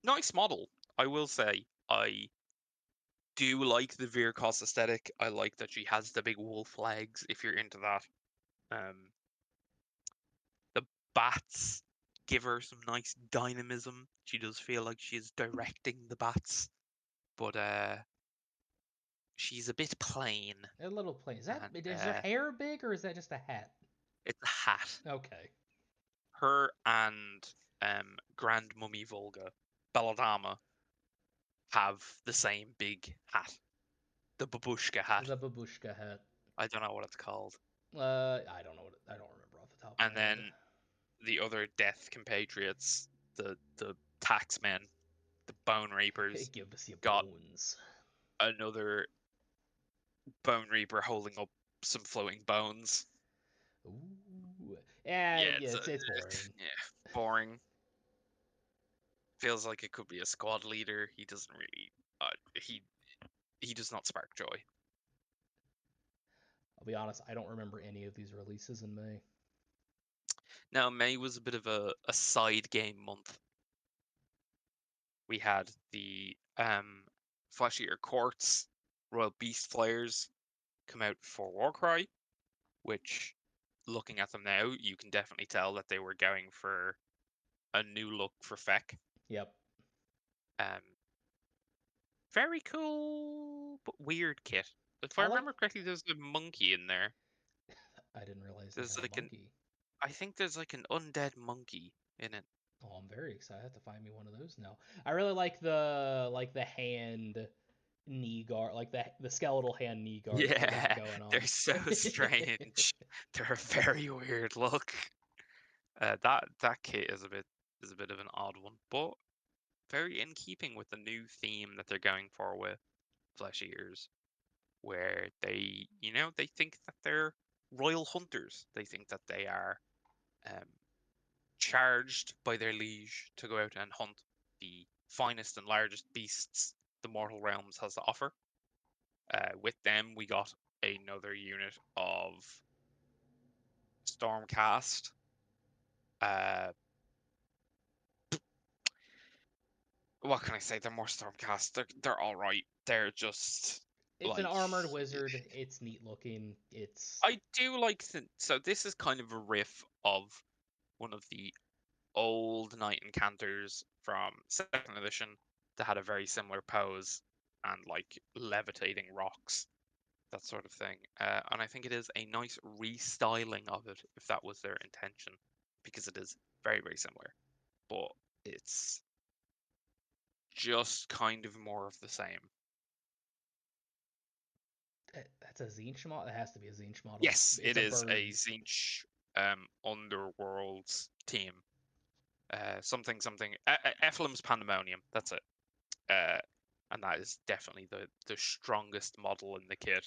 nice model, I will say. I do like the Virkos aesthetic. I like that she has the big wolf legs, if you're into that. Um, the bats give her some nice dynamism. She does feel like she is directing the bats, but she's a bit plain, a little plain. and Is her hair big or is that just a hat? it's a hat. Okay. Her and Grand Mummy Volga, Belladama, have the same big hat, the babushka hat. The babushka hat. I don't know what it's called. I don't know I don't remember off the top of And my head. then the other death compatriots, the taxmen, the bone reapers, Give us your got bones. another bone reaper holding up some floating bones. Ooh. Yeah, Yeah, yeah, it's boring. yeah, boring. Feels like it could be a squad leader. He doesn't really. He does not spark joy. I'll be honest, I don't remember any of these releases in May. Now May was a bit of a side game month. We had the Flash Eater Courts Royal Beast Flyers come out for Warcry, which, looking at them now, you can definitely tell that they were going for a new look for Feck. Yep. Um, very cool but weird kit. If I I like. remember correctly, there's a monkey in there. I didn't realize they There's had a like an, monkey. I think there's like an undead monkey in it. Oh, I'm very excited. I have to find me one of those now. I really like the hand knee guard, like the skeletal hand knee guards they got Yeah, going they're on. so strange. They're a very weird look. That kit is a bit of an odd one, but very in keeping with the new theme that they're going for with Flesh Eaters, where they think that they're royal hunters. They think that they are um, charged by their liege to go out and hunt the finest and largest beasts the mortal realms has to offer. With them, we got another unit of Stormcast. Uh, what can I say? They're more Stormcast. They're all right. They're just It's an like armored wizard. It's neat looking. It's I do like so this is kind of a riff of one of the old Knight Encanters from second edition that had a very similar pose and like levitating rocks, that sort of thing. And I think it is a nice restyling of it if that was their intention, because it is very, very similar, but it's just kind of more of the same. that's a Zinch model. It has to be a Zinch model. Yes, It's it a is bird. a Zinch Underworlds team. Something. Ephelim's Pandemonium. That's it. Uh, and that is definitely the strongest model in the kit.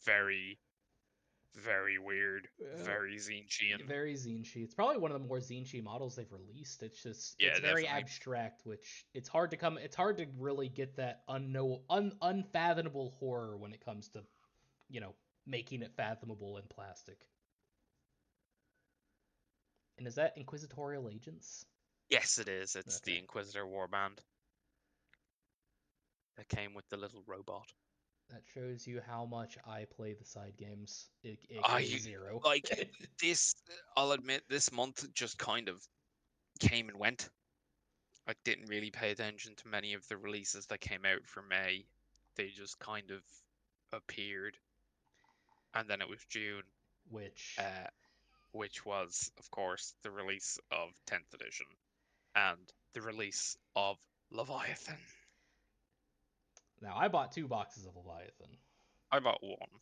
Very, very weird, Uh, very Zinchian. very Zinchi. It's probably one of the more Zinchi models they've released. It's Yeah, very definitely. abstract, which it's hard to really get that unfathomable horror when it comes to, you know, making it fathomable in plastic. And is that Inquisitorial Agents? Yes, it is. It's the Okay. Inquisitor warband that came with the little robot. That shows you how much I play the side games, aka I zero. like this. I'll admit, this month just kind of came and went. I didn't really pay attention to many of the releases that came out for May. They just kind of appeared, and then it was June, Which uh, which was, of course, the release of 10th edition and the release of Leviathan. now I bought 2 boxes of Leviathan. I bought one.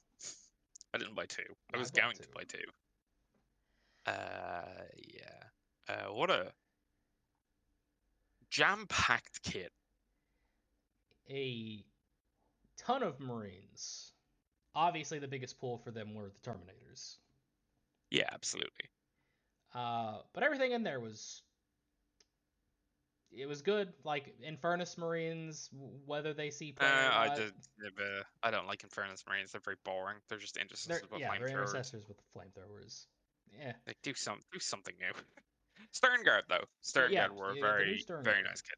I didn't buy two. I I was bought going two. to buy two. Yeah. What a jam-packed kit. A ton of Marines. Obviously, the biggest pull for them were the Terminators. Yeah, absolutely. But everything in there was it was good. Like Infernus Marines, whether they see play or I not, did. I don't like Infernus Marines. They're very boring. They're just intercessors with they're flamethrowers. intercessors with flamethrowers. Yeah, Like do something new. Stern Guard though. Stern yeah, Guard were a the new very Stern very Guard. nice kit.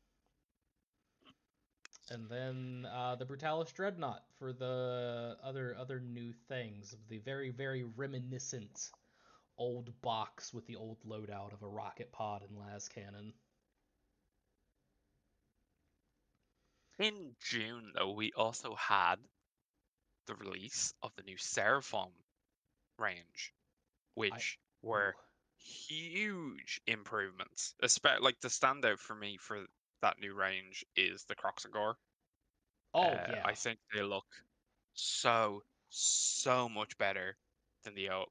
And then the Brutalis Dreadnought for the other new things. The very reminiscent old box with the old loadout of a rocket pod and las cannon. In June though, we also had the release of the new Seraphon range, I which ooh were huge improvements. Especially like the standout for me for that new range is the Croxagore. oh yeah, I think they look so much better than the old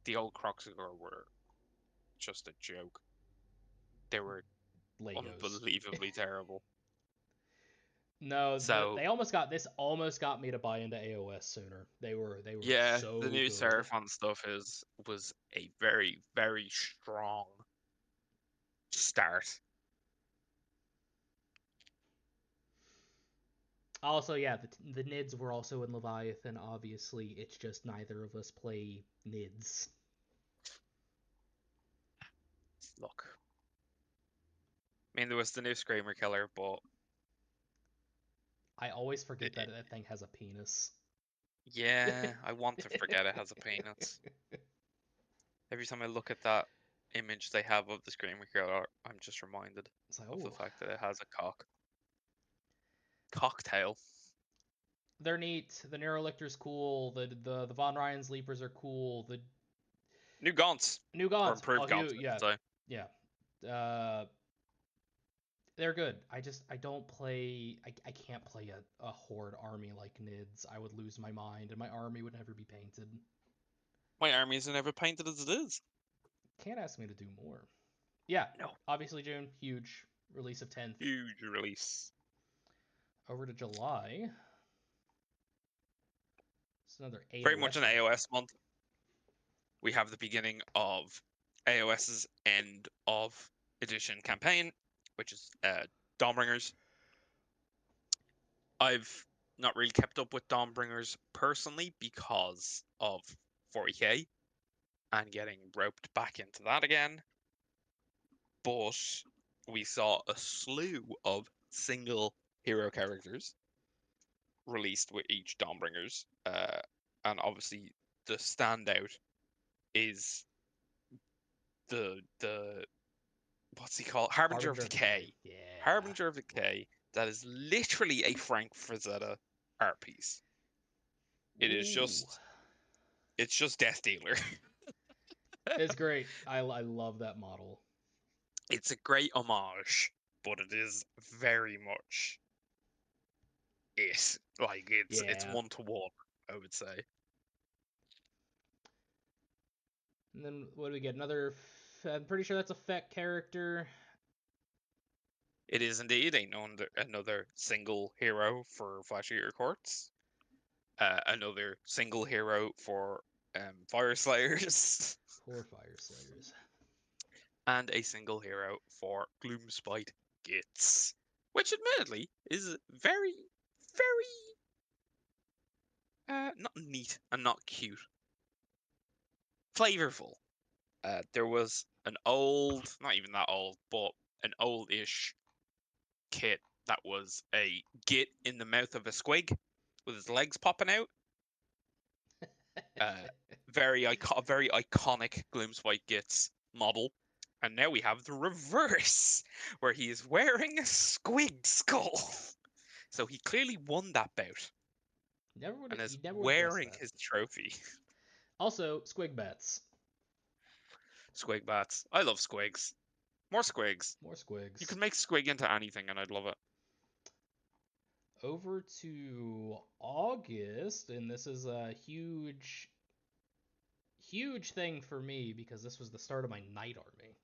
the old Croxagore were just a joke. They were Legos. unbelievably terrible. No, So they almost got this. Almost got me to buy into AOS sooner. They were yeah, the so new good. Seraphon stuff was a very strong start. Also, yeah, the Nids were also in Leviathan. Obviously, it's just neither of us play Nids. Look, I mean there was the new Screamer Killer, but I always forget it, that that thing has a penis. yeah, I want to forget it has a penis. Every time I look at that image they have of the Screamer Killer, I'm just reminded It's like, of the oh, fact that it has a cocktail. they're neat. The Neurolictor's cool. The Von Ryan Sleepers are cool. The New Gaunts new or gods. Oh, improved Gaunts, I yeah, should say. yeah. They're good. I don't play. I can't play a horde army like Nids. I would lose my mind, and my army would never be painted. My army isn't ever painted as it is. Can't ask me to do more. Yeah, No, obviously June, huge release of 10th. huge release. Over to July. It's another Very much an AOS release. AOS month. We have the beginning of AOS's end of edition campaign, which is Dawmbringers. I've not really kept up with Dawmbringers personally because of 40k and getting roped back into that again. But we saw a slew of single hero characters released with each Dawmbringers, and obviously the standout is the what's he called? Harbinger of Harbinger of Decay. Decay. Yeah. Harbinger of Decay. That is literally a Frank Frazetta art piece. It is Ooh. just it's just Death Dealer. It's great. I love that model. It's a great homage, but it is very much it. Like it's Yeah. 1-to-1, I would say. And then what do we get? I'm pretty sure that's a Fett character. It is indeed another single hero for Flash Eater Courts. Another single hero for Fire Slayers, Poor Fire Slayers. and a single hero for Gloomspite Gits, which admittedly is very, very not neat and not cute, flavorful. There was an old, not even that old, but an old-ish kit that was a git in the mouth of a squig with his legs popping out. Uh, very iconic Gloomspite Gits model. And now we have the reverse, where he is wearing a squig skull. So he clearly won that bout and is You never would have guessed wearing that. his trophy. Also, Squig Bats. Squig bats. I love squigs. More squigs. More You Squigs. could make squig into anything and I'd love it. Over to August, and this is a huge thing for me because this was the start of my Knight Army,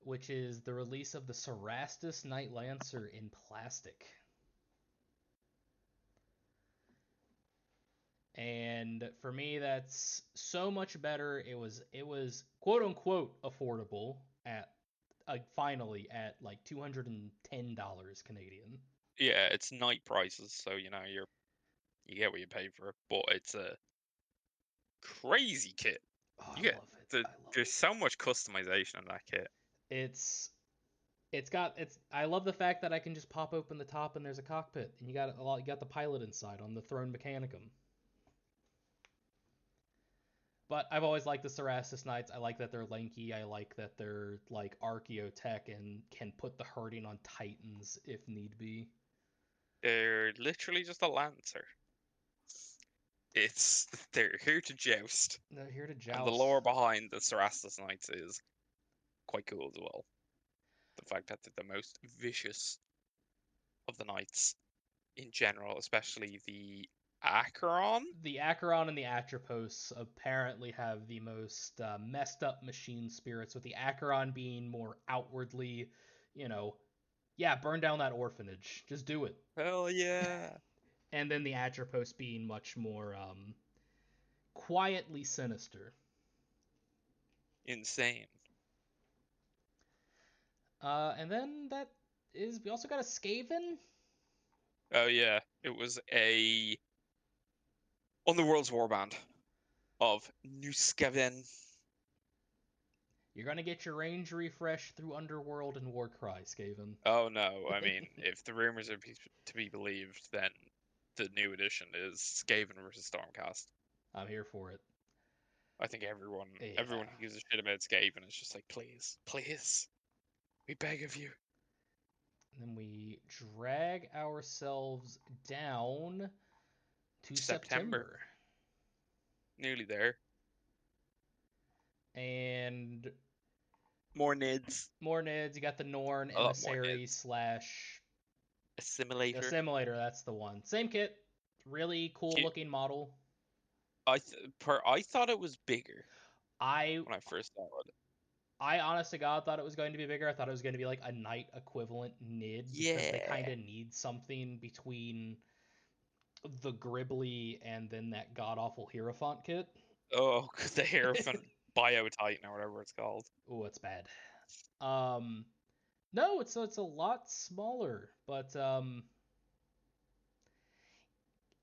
which is the release of the Cerastus Knight Lancer in plastic. And for me, that's so much better. It was quote unquote affordable at finally at like $210 Canadian. Yeah, it's night prices, so you get what you pay for it, but it's a crazy kit. Oh, You I get love it. the I love there's so much customization in that kit. it. It's I love the fact that I can just pop open the top and there's a cockpit and you got the pilot inside on the Throne Mechanicum. But I've always liked the Cerastus Knights. I like that they're lanky. I like that they're like Archaeotech and can put the hurting on Titans if need be. They're literally just a lancer. It's they're here to joust, They're here to and the joust. lore behind the Cerastus Knights is quite cool as well. The fact that they're the most vicious of the knights in general, especially the Acheron. The Acheron and the Atropos apparently have the most messed up machine spirits, with the Acheron being more outwardly, you know, yeah, burn down that orphanage. Just do it. Hell yeah. And then the Atropos being much more quietly sinister. Insane. And then we also got a Skaven. Oh yeah. It was a Underworld's warband of Nuskaven. You're gonna get your range refresh through Underworld and Warcry, Skaven. Oh no, I mean, if the rumors are to be believed, then the new edition is Skaven versus Stormcast. I'm here for it. I think everyone Yeah. who gives a shit about Skaven is just like, please, please, we beg of you. And then we drag ourselves down to September, September. nearly there. And More Nids, more Nids. You got the Norn a lot more Emissary Nids. slash Assimilator. Assimilator. That's the one. Same kit. Really cool Cute. looking model. I thought it was bigger I when I first saw it. I honest to God thought it was going to be bigger. I thought it was going to be like a Knight equivalent Nid because they kind Yeah. of need something between the Gribbly and then that god awful Hierophant kit. Oh, the Hierophant Bio Titan or whatever it's called. Oh, it's bad. Um, no, it's a lot smaller, but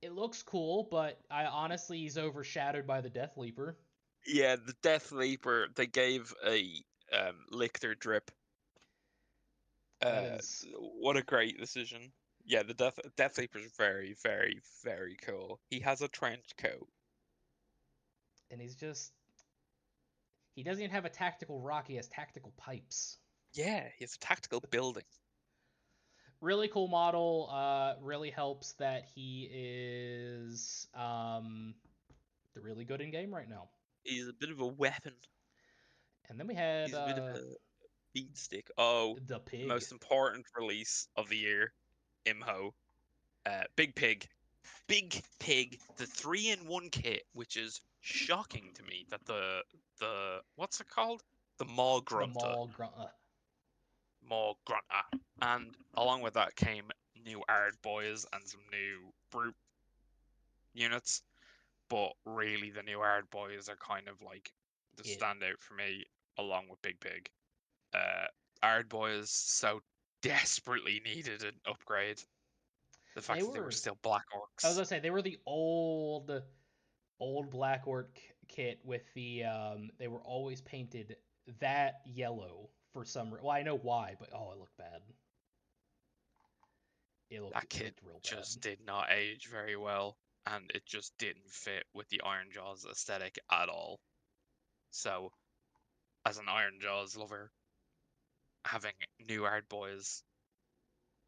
it looks cool. But I honestly, he's overshadowed by the Death Leaper. Yeah, the Death Leaper. They gave a Lictor drip. That Uh, is, what a great decision. Yeah, the Death Leaper's very, very, very cool. He has a trench coat. and he doesn't even have a tactical rock. He has tactical pipes. Yeah, he has a tactical building. Really cool model. Really helps that he is really good in game right now. He's a bit of a weapon. And then we had He's a bit of a beat stick. Oh, the the pig. most important release of the year, Imho. Big Pig. Big Pig, the 3-in-1 kit, which is shocking to me that the what's it called? The Maw The Grunter. Maul grunt. Maw Grunter. And along with that came new Ard boys and some new brute units. But really, the new Ard boys are kind of like the It standout for me, along with Big Pig. Uh, Ard boys so desperately needed an upgrade. The they fact that they were were still Black I was Orcs. gonna say they were the old Black Orc kit with the they were always painted that yellow for some well I know why, but oh it looked bad. That It kit looked real bad. just did not age very well, and it just didn't fit with the Iron Jaws aesthetic at all. So, as an Iron Jaws lover, having new Ard boys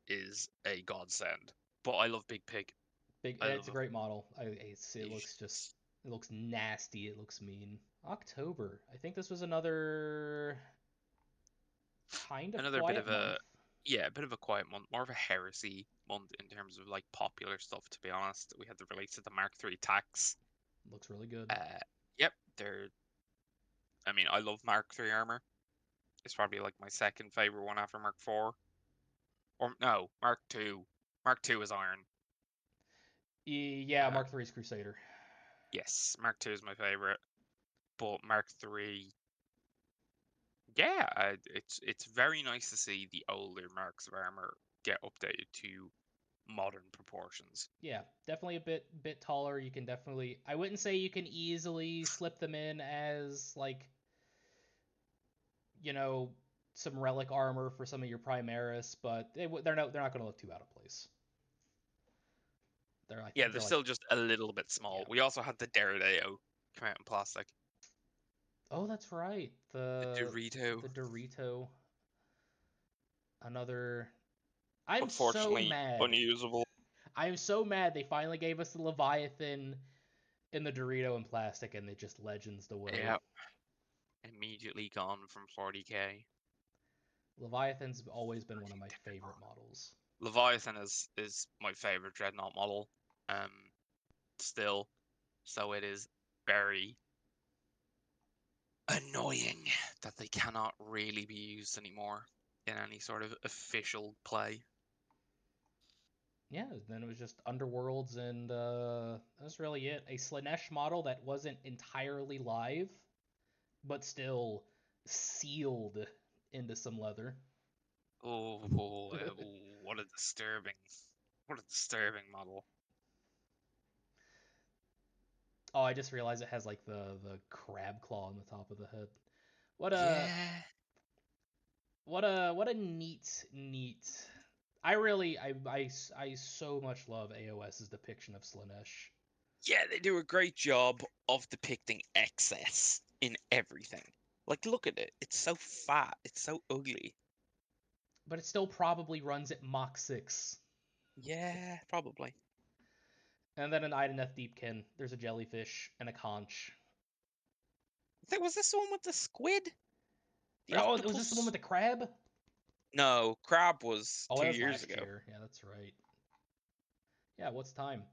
is a godsend. But I love Big Pig. Big I it's love a him. great model. It He's looks just just it looks nasty. It looks mean. October. I think this was another kind of another bit quiet of month. a yeah, a bit of a quiet month, more of a heresy month in terms of like popular stuff. To be honest, we had the release of the Mark III tax. Looks really good. Yep, they're. I mean, I love Mark III armor. It's probably like my second favorite one after Mark IV. Or no, Mark II. Mark II is iron. Yeah, Uh, Mark III's Crusader. yes, Mark II is my favorite, but Mark III, yeah, it's very nice to see the older marks of armor get updated to modern proportions. Yeah, definitely a bit taller. You can definitely I wouldn't say you can easily slip them in as like, you know, some relic armor for some of your Primaris, but they're not going to look too out of place. I Yeah, think they're they're like still just a little bit yeah. small. We also had the Deredeo come out in plastic. Oh, that's right. The Dorito, The Dorito. Another I'm so unfortunately mad. unusable. I'm so mad they finally gave us the Leviathan in the Dorito in plastic and they just legends away. Yeah, immediately gone from 40k. Leviathan's always been one of my favorite models. Leviathan is my favorite dreadnought model. Um, still, so it is very annoying that they cannot really be used anymore in any sort of official play. Yeah, then it was just Underworlds and that's really it. A Slanesh model that wasn't entirely live, but still sealed into some leather. Oh, what a disturbing model. Oh, I just realized it has like the crab claw on the top of the head. What a Yeah, what a neat. I so much love AOS's depiction of Slanesh, yeah, they do a great job of depicting excess in everything. Like, look at it. It's so fat. It's so ugly. but it still probably runs at Mach 6. Yeah, probably. And then an Ideneth Deepkin. There's a jellyfish and a conch. Was this the one with the squid? The Oh, was this the one octopus? with the crab? No, crab was Oh, two that was years last ago. year. Yeah, that's right. Yeah, what's time?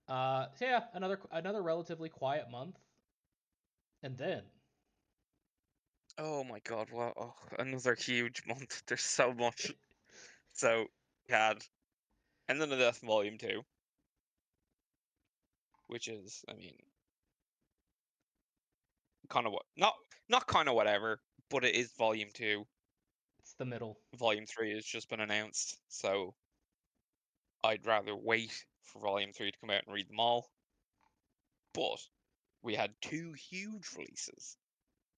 So yeah, another relatively quiet month, and then Oh my god, what another huge month. There's so much. So we had End of the Death Volume 2, which is, I mean, kind of what not kind of whatever, but it is Volume 2. it's the middle. Volume 3 has just been announced, so I'd rather wait for Volume 3 to come out and read them all. But we had two huge releases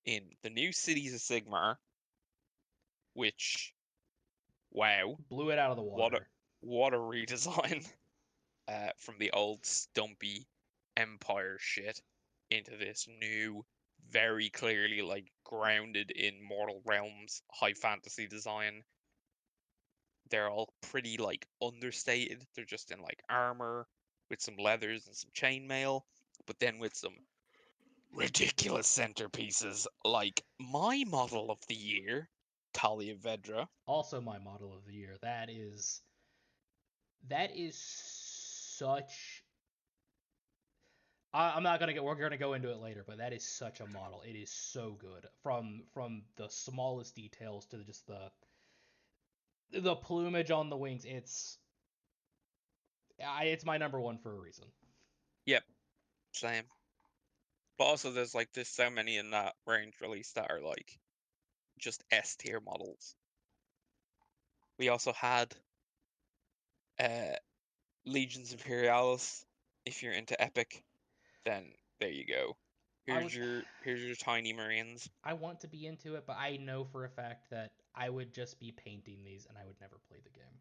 in the new Cities of Sigmar, which, wow, Blew it out of the what a water. what a redesign from the old stumpy Empire shit into this new, very clearly like grounded in Mortal Realms high fantasy design. They're all pretty like understated. They're just in like armor with some leathers and some chainmail, but then with some ridiculous centerpieces like my model of the year, Talia Vedra. Also, my model of the year. That is such. I'm not gonna go. We're gonna go into it later, but that is such a model. It is so good from the smallest details to just the plumage on the wings. It's my number one for a reason. Yep, same. But also, there's so many in that range release that are like just S tier models. We also had uh Legions Imperialis. If you're into Epic, then there you go. I would Here's your tiny Marines. I want to be into it, but I know for a fact that I would just be painting these and I would never play the game.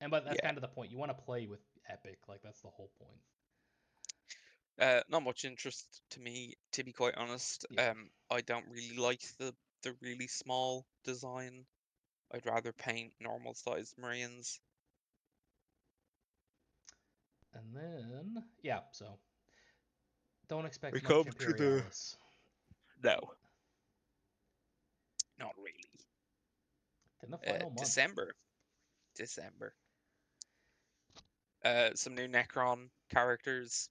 And but that's Yeah. kind of the point. You want to play with Epic, like that's the whole point. Not much interest to me, to be quite honest. Yeah. I don't really like the really small design. I'd rather paint normal sized Marines. And then yeah, so don't We expect much come to the Imperialis. No, not really. In the final month. December. December. Some new Necron characters.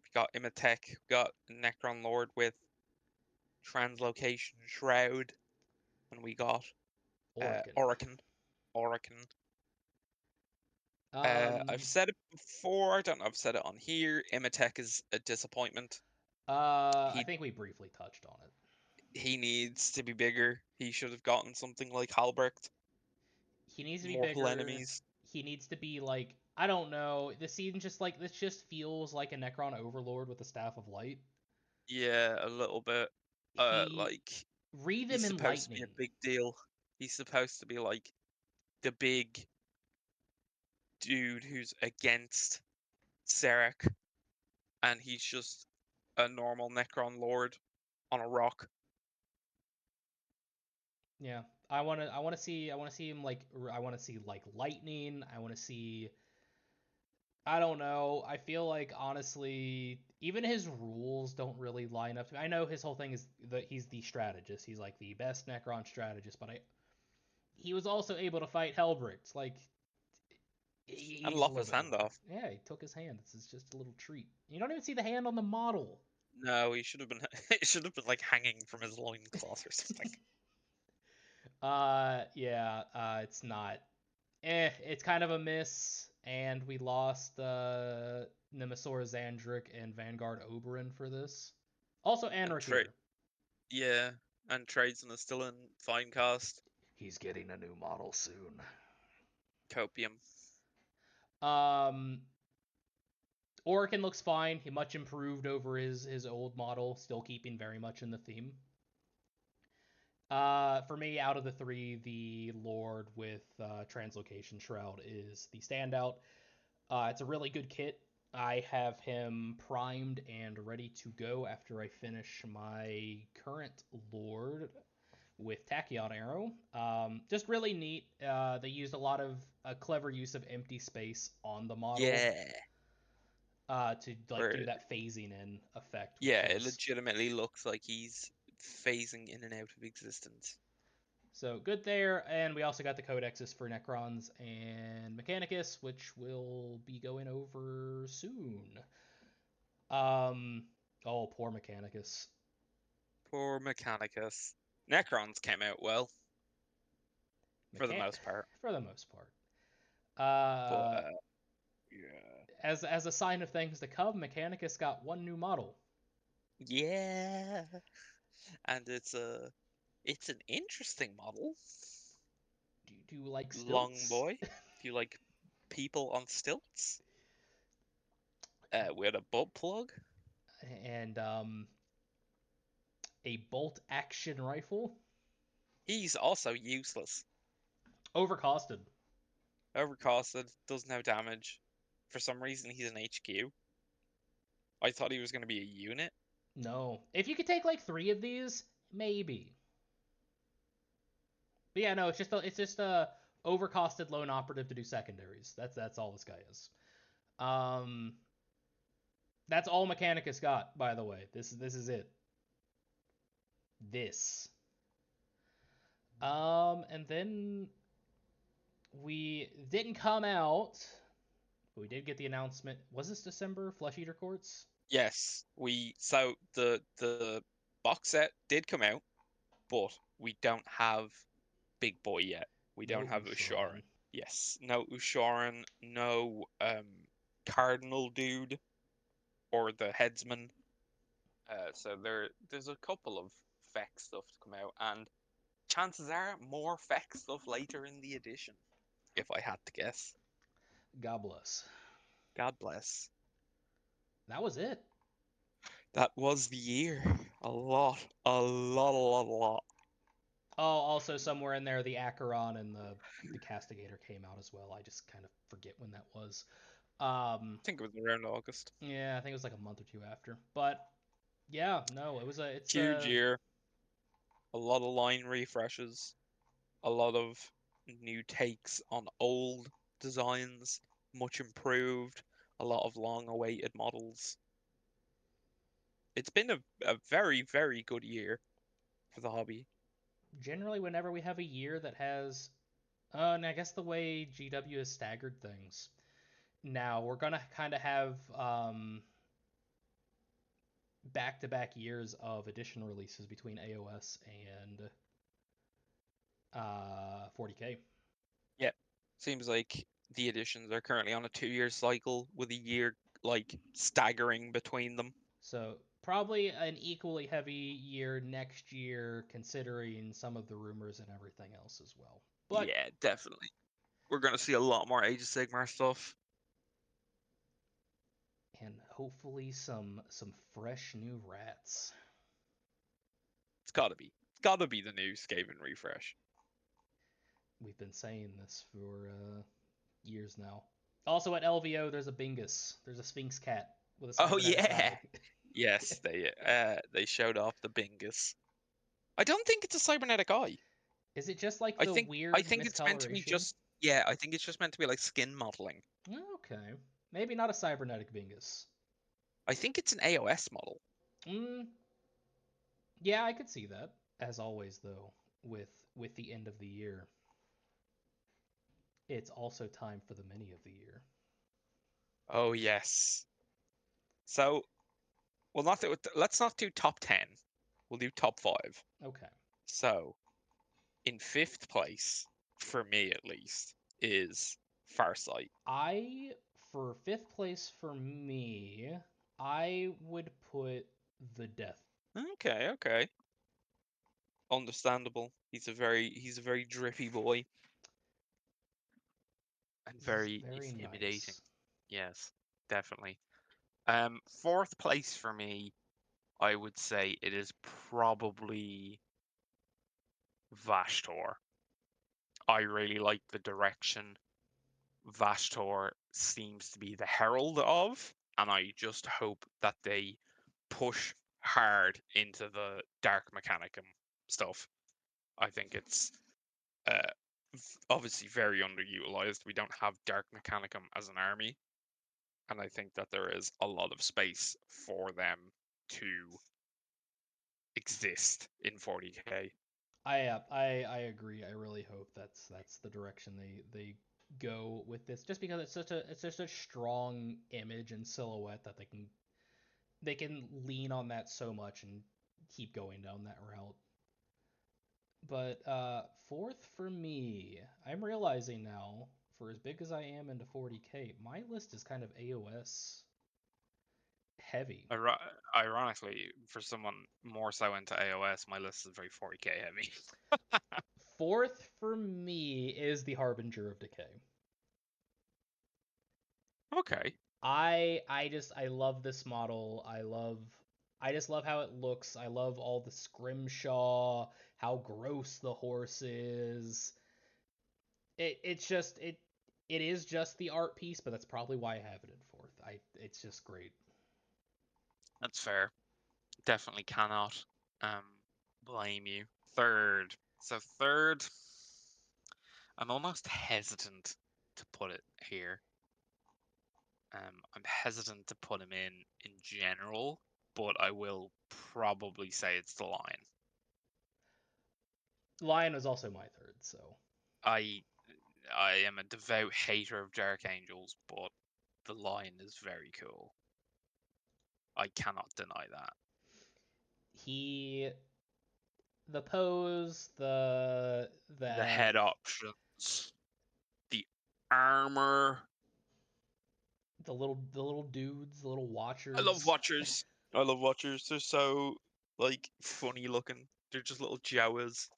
We got Imatech. We got Necron Lord with Translocation Shroud, and we got Orican. Orican. Orican. I've Um said it before. I don't know if I've said it on here. Imatech is a disappointment. I He think we briefly touched on it. he needs to be bigger. He should have gotten something like Halbrecht. He needs to be Mortal bigger. enemies. He needs to be like I don't know. This seems just like this just feels like a Necron Overlord with the Staff of Light. Yeah, a little bit. He Like Breathe he's him in supposed to be lightning. a big deal. He's supposed to be like the big dude who's against Sarek, and he's just a normal Necron Lord on a rock. Yeah, I want to see him like I want to see like lightning. I want to see I don't know. I feel like honestly, even his rules don't really line up to me. I know his whole thing is that he's the strategist. He's like the best Necron strategist, but he was also able to fight Helbricht. Like And he's a lop little his bit hand more. off. Yeah, he took his hand. This is just a little treat. You don't even see the hand on the model. No, he should have been. It should have been like hanging from his loincloth or something. Yeah, it's not. It's kind of a miss, and we lost Nemesaur Zandrik and Vanguard Oberyn for this. Also, And Anric trade, here. yeah, and Tradesman is still in fine cast. He's getting a new model soon. Copium. Um, Orican looks fine. He much improved over his old model, still keeping very much in the theme. For me, out of the three, the Lord with Translocation Shroud is the standout. It's a really good kit. I have him primed and ready to go after I finish my current Lord with Tachyon Arrow. Just really neat. They used a lot of a clever use of empty space on the model Yeah, to like where do that phasing in effect, which yeah, it is legitimately looks like he's phasing in and out of existence. so good there. And we also got the codexes for Necrons and Mechanicus, which we'll be going over soon. Um, oh, poor Mechanicus. Poor Mechanicus. Necrons came out well for the Mechan- most part, for the most part. but Uh, yeah, as a sign of things to come, Mechanicus got one new model. yeah, and it's an interesting model. Do you like Long stilts? boy. Do you like people on stilts? We had a butt plug. And a bolt action rifle. He's also useless. Overcosted. Overcosted, does no damage. For some reason, he's an HQ. I thought he was going to be a unit. No. If you could take like three of these, maybe. But yeah, no, it's just a overcosted lone operative to do secondaries. That's all this guy is. Um, that's all Mechanicus got, by the way. This is it. This. And then we didn't come out, but we did get the announcement. Was this December? Flesh Eater Courts? Yes, so the box set did come out, but we don't have Big Boy yet. We No don't have Usharan. Usharan. Yes, no Usharan, no Cardinal Dude or the Headsman. So there's a couple of Feck stuff to come out, and chances are more Feck stuff later in the edition, if I had to guess. God bless. God bless. That was it. That was the year. A lot, a lot, a lot, a lot. Oh, also somewhere in there, the Acheron and the Castigator came out as well. I just kind of forget when that was. I think it was around August. Yeah, I think it was like a month or two after. But yeah, no, it's Huge a year. A lot of line refreshes. A lot of new takes on old designs, much improved. A lot of long-awaited models. It's been a very, very good year for the hobby. generally whenever we have a year that has, and I guess the way GW has staggered things. Now we're gonna kind of have back-to-back years of edition releases between AOS and 40k. Yeah. Seems like the editions are currently on a 2-year cycle with a year like staggering between them. So probably an equally heavy year next year, considering some of the rumors and everything else as well. But Yeah, definitely. We're gonna see a lot more Age of Sigmar stuff. and hopefully some fresh new rats. It's gotta be. It's gotta be the new Skaven refresh. We've been saying this for years now. Also at LVO, there's a Bingus. There's a Sphinx cat with a Oh cybernetic yeah. eye. Yes, they showed off the Bingus. I don't think it's a cybernetic eye. Is it just like I the think I weird think it's meant to be miscoloration? just yeah, I think it's just meant to be like skin modeling. Okay, maybe not a cybernetic Bingus. I think it's an AOS model. Mm, yeah, I could see that. As always, though, with the end of the year, it's also time for the mini of the year. Oh yes. So let's not do top 10. We'll do top 5. Okay. So, in 5th place, for me at least, is Farsight. I for fifth place for me, I would put the Death. Okay, okay. Understandable. He's a very drippy boy and He's very very intimidating. nice. Yes, definitely. 4th place for me, I would say it is probably Vashtor. I really like the direction Vashtor seems to be the herald of, and I just hope that they push hard into the Dark Mechanicum stuff. I think it's uh, obviously very underutilized. We don't have Dark Mechanicum as an army, and I think that there is a lot of space for them to exist in 40k. I agree. I really hope that's the direction they go with this, just because it's such a strong image and silhouette that they can lean on that so much and keep going down that route. But fourth for me, I'm realizing now, for as big as I am into 40k, my list is kind of AOS heavy. Ironically, for someone more so into AOS, my list is very 40k heavy. Fourth for me is the Harbinger of Decay. Okay. I love this model. I just love how it looks. I love all the scrimshaw, how gross the horse is. It is just the art piece, but that's probably why I have it in fourth. I It's just great. That's fair. Definitely cannot um blame you. Third. So third, I'm almost hesitant to put it here. I'm hesitant to put him in general, but I will probably say it's the Lion. Lion was also my third, so I I am a devout hater of Dark Angels, but the Lion is very cool. I cannot deny that. he the pose, the The that head options, the armor. The little dudes, the little I love watchers. Watchers. I love Watchers. They're so like funny looking. They're just little Jawas.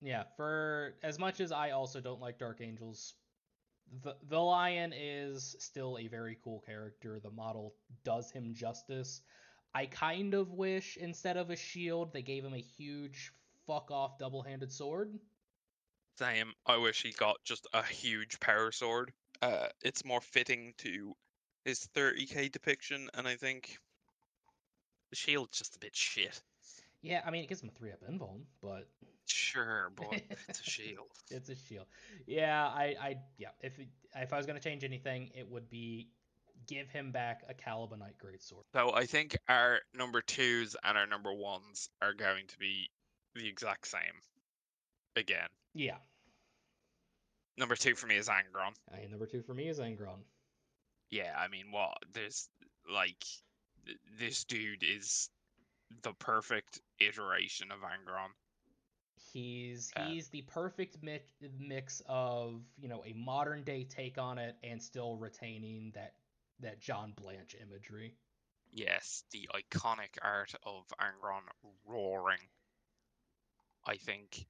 Yeah, for as much as I also don't like Dark Angels, the Lion is still a very cool character. The model does him justice. I kind of wish instead of a shield they gave him a huge fuck off double-handed sword. Same. I wish he got just a huge power sword. It's more fitting to his 30k depiction, and I think the shield's just a bit shit. Yeah, I mean it gives him a 3-up invuln, but Sure, but it's a shield. it's a shield. Yeah, yeah, if I was gonna change anything, it would be give him back a Calibanite greatsword. So I think our number twos and our number ones are going to be the exact same again. Yeah, Number two for me is Angron. number two for me is Angron. Yeah, I mean, what? There's like this dude is the perfect iteration of Angron. He's Um, he's the perfect mix of a modern day take on it and still retaining that John Blanche imagery. yes, the iconic art of Angron roaring. I think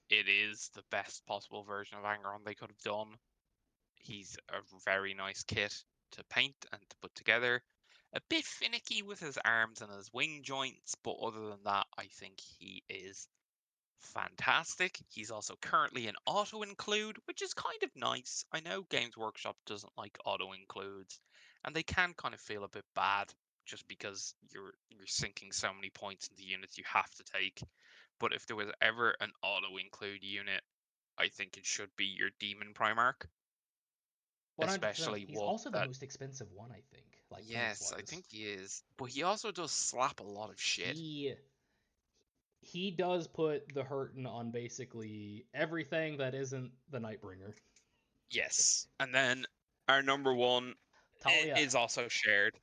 it is the best possible version of Angron they could have done. He's a very nice kit to paint and to put together. A bit finicky with his arms and his wing joints, but other than that, I think he is fantastic. He's also currently an auto include, which is kind of nice. I know Games Workshop doesn't like auto includes, and they can kind of feel a bit bad just because you're sinking so many points into units you have to take. But if there was ever an auto include unit, I think it should be your Demon Primarch, 100%. especially He's one also the that, most expensive one, I think, like points yes, I wise. think he is. But he also does slap a lot of shit. He does put the hurtin on basically everything that isn't the Nightbringer. Yes. And then our number one Talia. is also shared.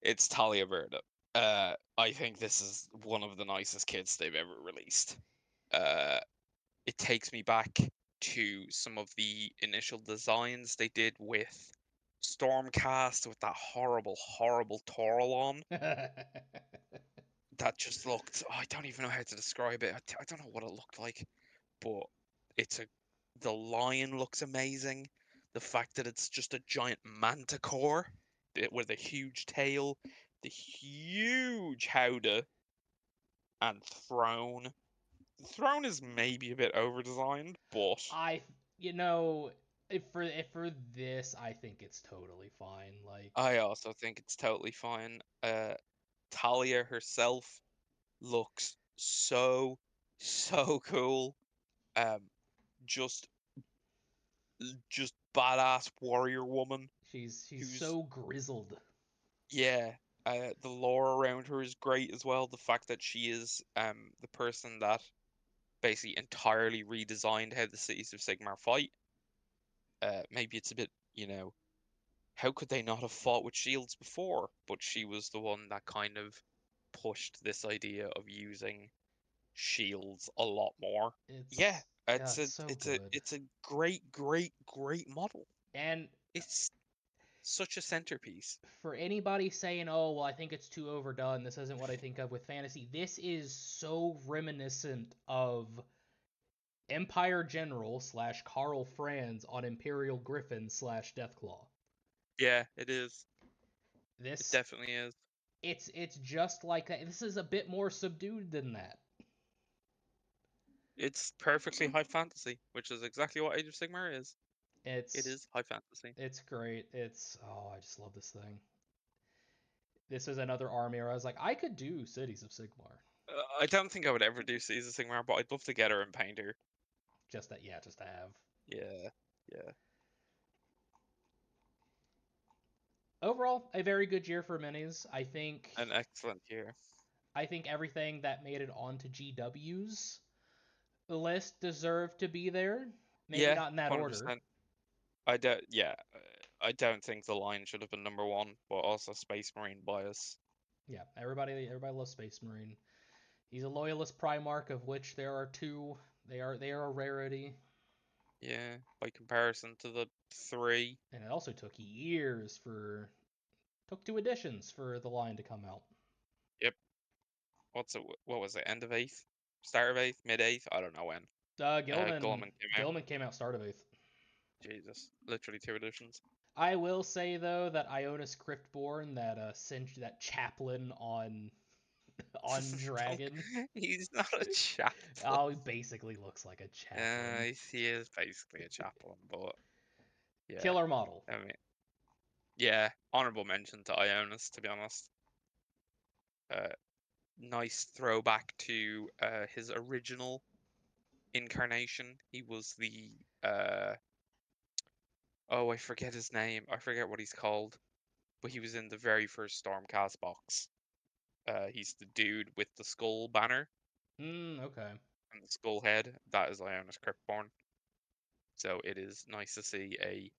It's Talia Verde. I think this is one of the nicest kits they've ever released. Uh, it takes me back to some of the initial designs they did with Stormcast with that horrible, horrible Toralon that just looked. Oh, I don't even know how to describe it. I don't know what it looked like, but it's a. The lion looks amazing. The fact that it's just a giant manticore with a huge tail, the huge howdah and throne. The throne is maybe a bit over designed, but I you know if for this I think it's totally fine. Like I also think it's totally fine. Talia herself looks so cool. Um, just just badass warrior woman she's who's, so grizzled. yeah. The lore around her is great as well. The fact that she is the person that basically entirely redesigned how the cities of Sigmar fight. Maybe it's a bit, how could they not have fought with shields before? But she was the one that kind of pushed this idea of using shields a lot more. Yeah, Yeah, it's it's a so it's a good. it's a great model. And It's such a centerpiece. for anybody saying, "Oh, well, I think it's too overdone. This isn't what I think of with fantasy." This is so reminiscent of Empire General slash Karl Franz on Imperial Griffin slash Deathclaw. Yeah, it is. It This definitely is. it's just like that. This is a bit more subdued than that. It's perfectly high fantasy, which is exactly what Age of Sigmar is. It It's is high fantasy. it's great. I just love this thing. This is another army where I was like, I could do Cities of Sigmar. I don't think I would ever do Season Sigmar, but I'd love to get her and paint her. Just that, yeah, just to have. Yeah, yeah. Overall, a very good year for minis. An excellent year. I think everything that made it onto GW's list deserved to be there. Maybe Yeah, not in that order. 100%. I don't. Yeah, I don't think the line should have been number one, but also Space Marine bias. Yeah, everybody loves Space Marine. He's a loyalist Primarch, of which there are two. They are a rarity. Yeah, by comparison to the three. And it also took two editions for the line to come out. Yep. What was it? End of eighth, start of eighth, mid eighth? I don't know when. Gilman Gulliman came out. Gilman came out start of eighth. Jesus, literally two editions. I will say though that Ionis Cryptborn, that chaplain on Don't- Dragon, He's not a chaplain. oh, he basically looks like a chaplain. He is basically a chaplain, but yeah. Killer model. I mean, yeah, honorable mention to Ionis, to be honest. Uh, nice throwback to his original incarnation. He was the oh, I forget his name. I forget what he's called, but he was in the very first Stormcast box. He's the dude with the skull banner Okay. and the skull head. That is Ionis Cryptborn. So it is nice to see a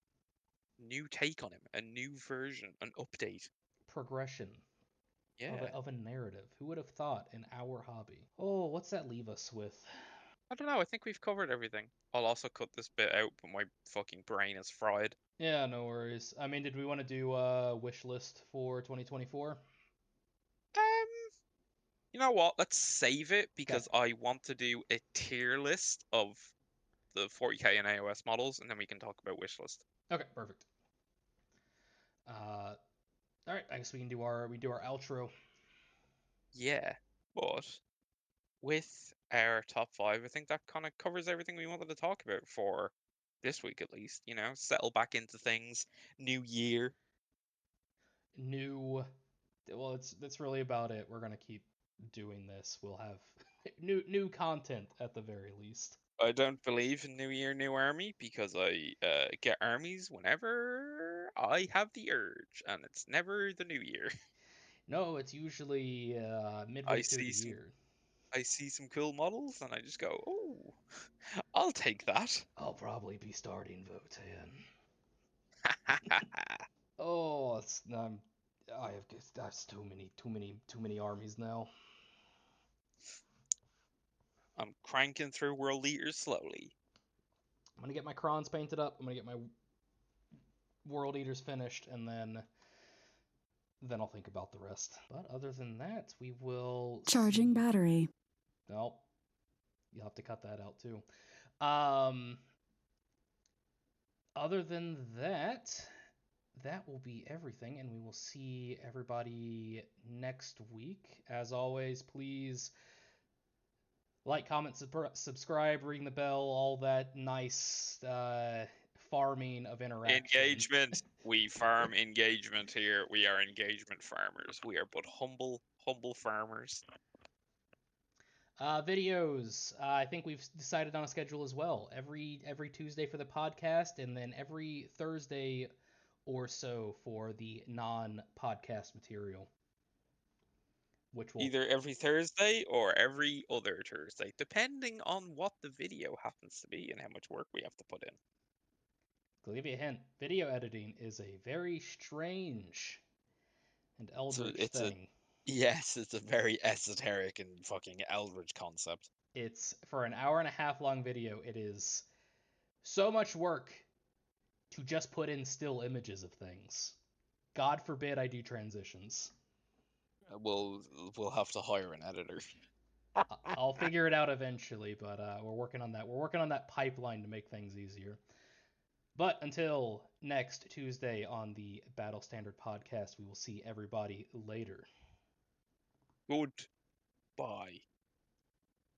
new take on him, a new version, an update. Progression Yeah. of a narrative. Who would have thought in our hobby? Oh, what's that leave us with? I don't know. I think we've covered everything. I'll also cut this bit out, but my fucking brain is fried. Yeah, no worries. I mean, did we want to do wish list for 2024? Um, you know what? Let's save it Okay. because I want to do a tier list of the 40k and AOS models, and then we can talk about wishlist. Okay, perfect. Uh, all right. I guess we do our outro. Yeah, but with our top five, I think that kind of covers everything we wanted to talk about for this week, at least. You know, settle back into things. New year. New. Well, that's really about it. We're gonna keep doing this. We'll have new content at the very least. I don't believe in New Year, New Army because I get armies whenever I have the urge, and it's never the New Year. No, it's usually midway I through the see some year. I see some cool models, and I just go, oh, I'll take that. I'll probably be starting Votan. Oh, I have too many armies now. I'm cranking through world leaders slowly. I'm gonna get my crons painted up. I'm gonna get my world eaters finished, and then I'll think about the rest. But other than that, we will Charging see. battery. No, you'll have to cut that out too. Um, other than that, that will be everything, and we will see everybody next week. As always, please like, comment, subscribe, ring the bell, all that nice farming of interaction. Engagement. We farm engagement here. We are engagement farmers. We are but humble farmers. Videos. I think we've decided on a schedule as well. Every Tuesday for the podcast, and then every Thursday or so for the non-podcast material, which will Either every Thursday or every other Thursday, depending on what the video happens to be and how much work we have to put in. I'll give you a hint. Video editing is a very strange and So eldritch it's a thing. yes, it's a very esoteric and fucking eldritch concept. It's for an hour and a half long video. It is so much work to just put in still images of things. God forbid I do transitions. We'll we'll have to hire an editor. I'll figure it out eventually, but we're working on that. We're working on that pipeline to make things easier. But until next Tuesday on the Battle Standard podcast, we will see everybody later. Goodbye.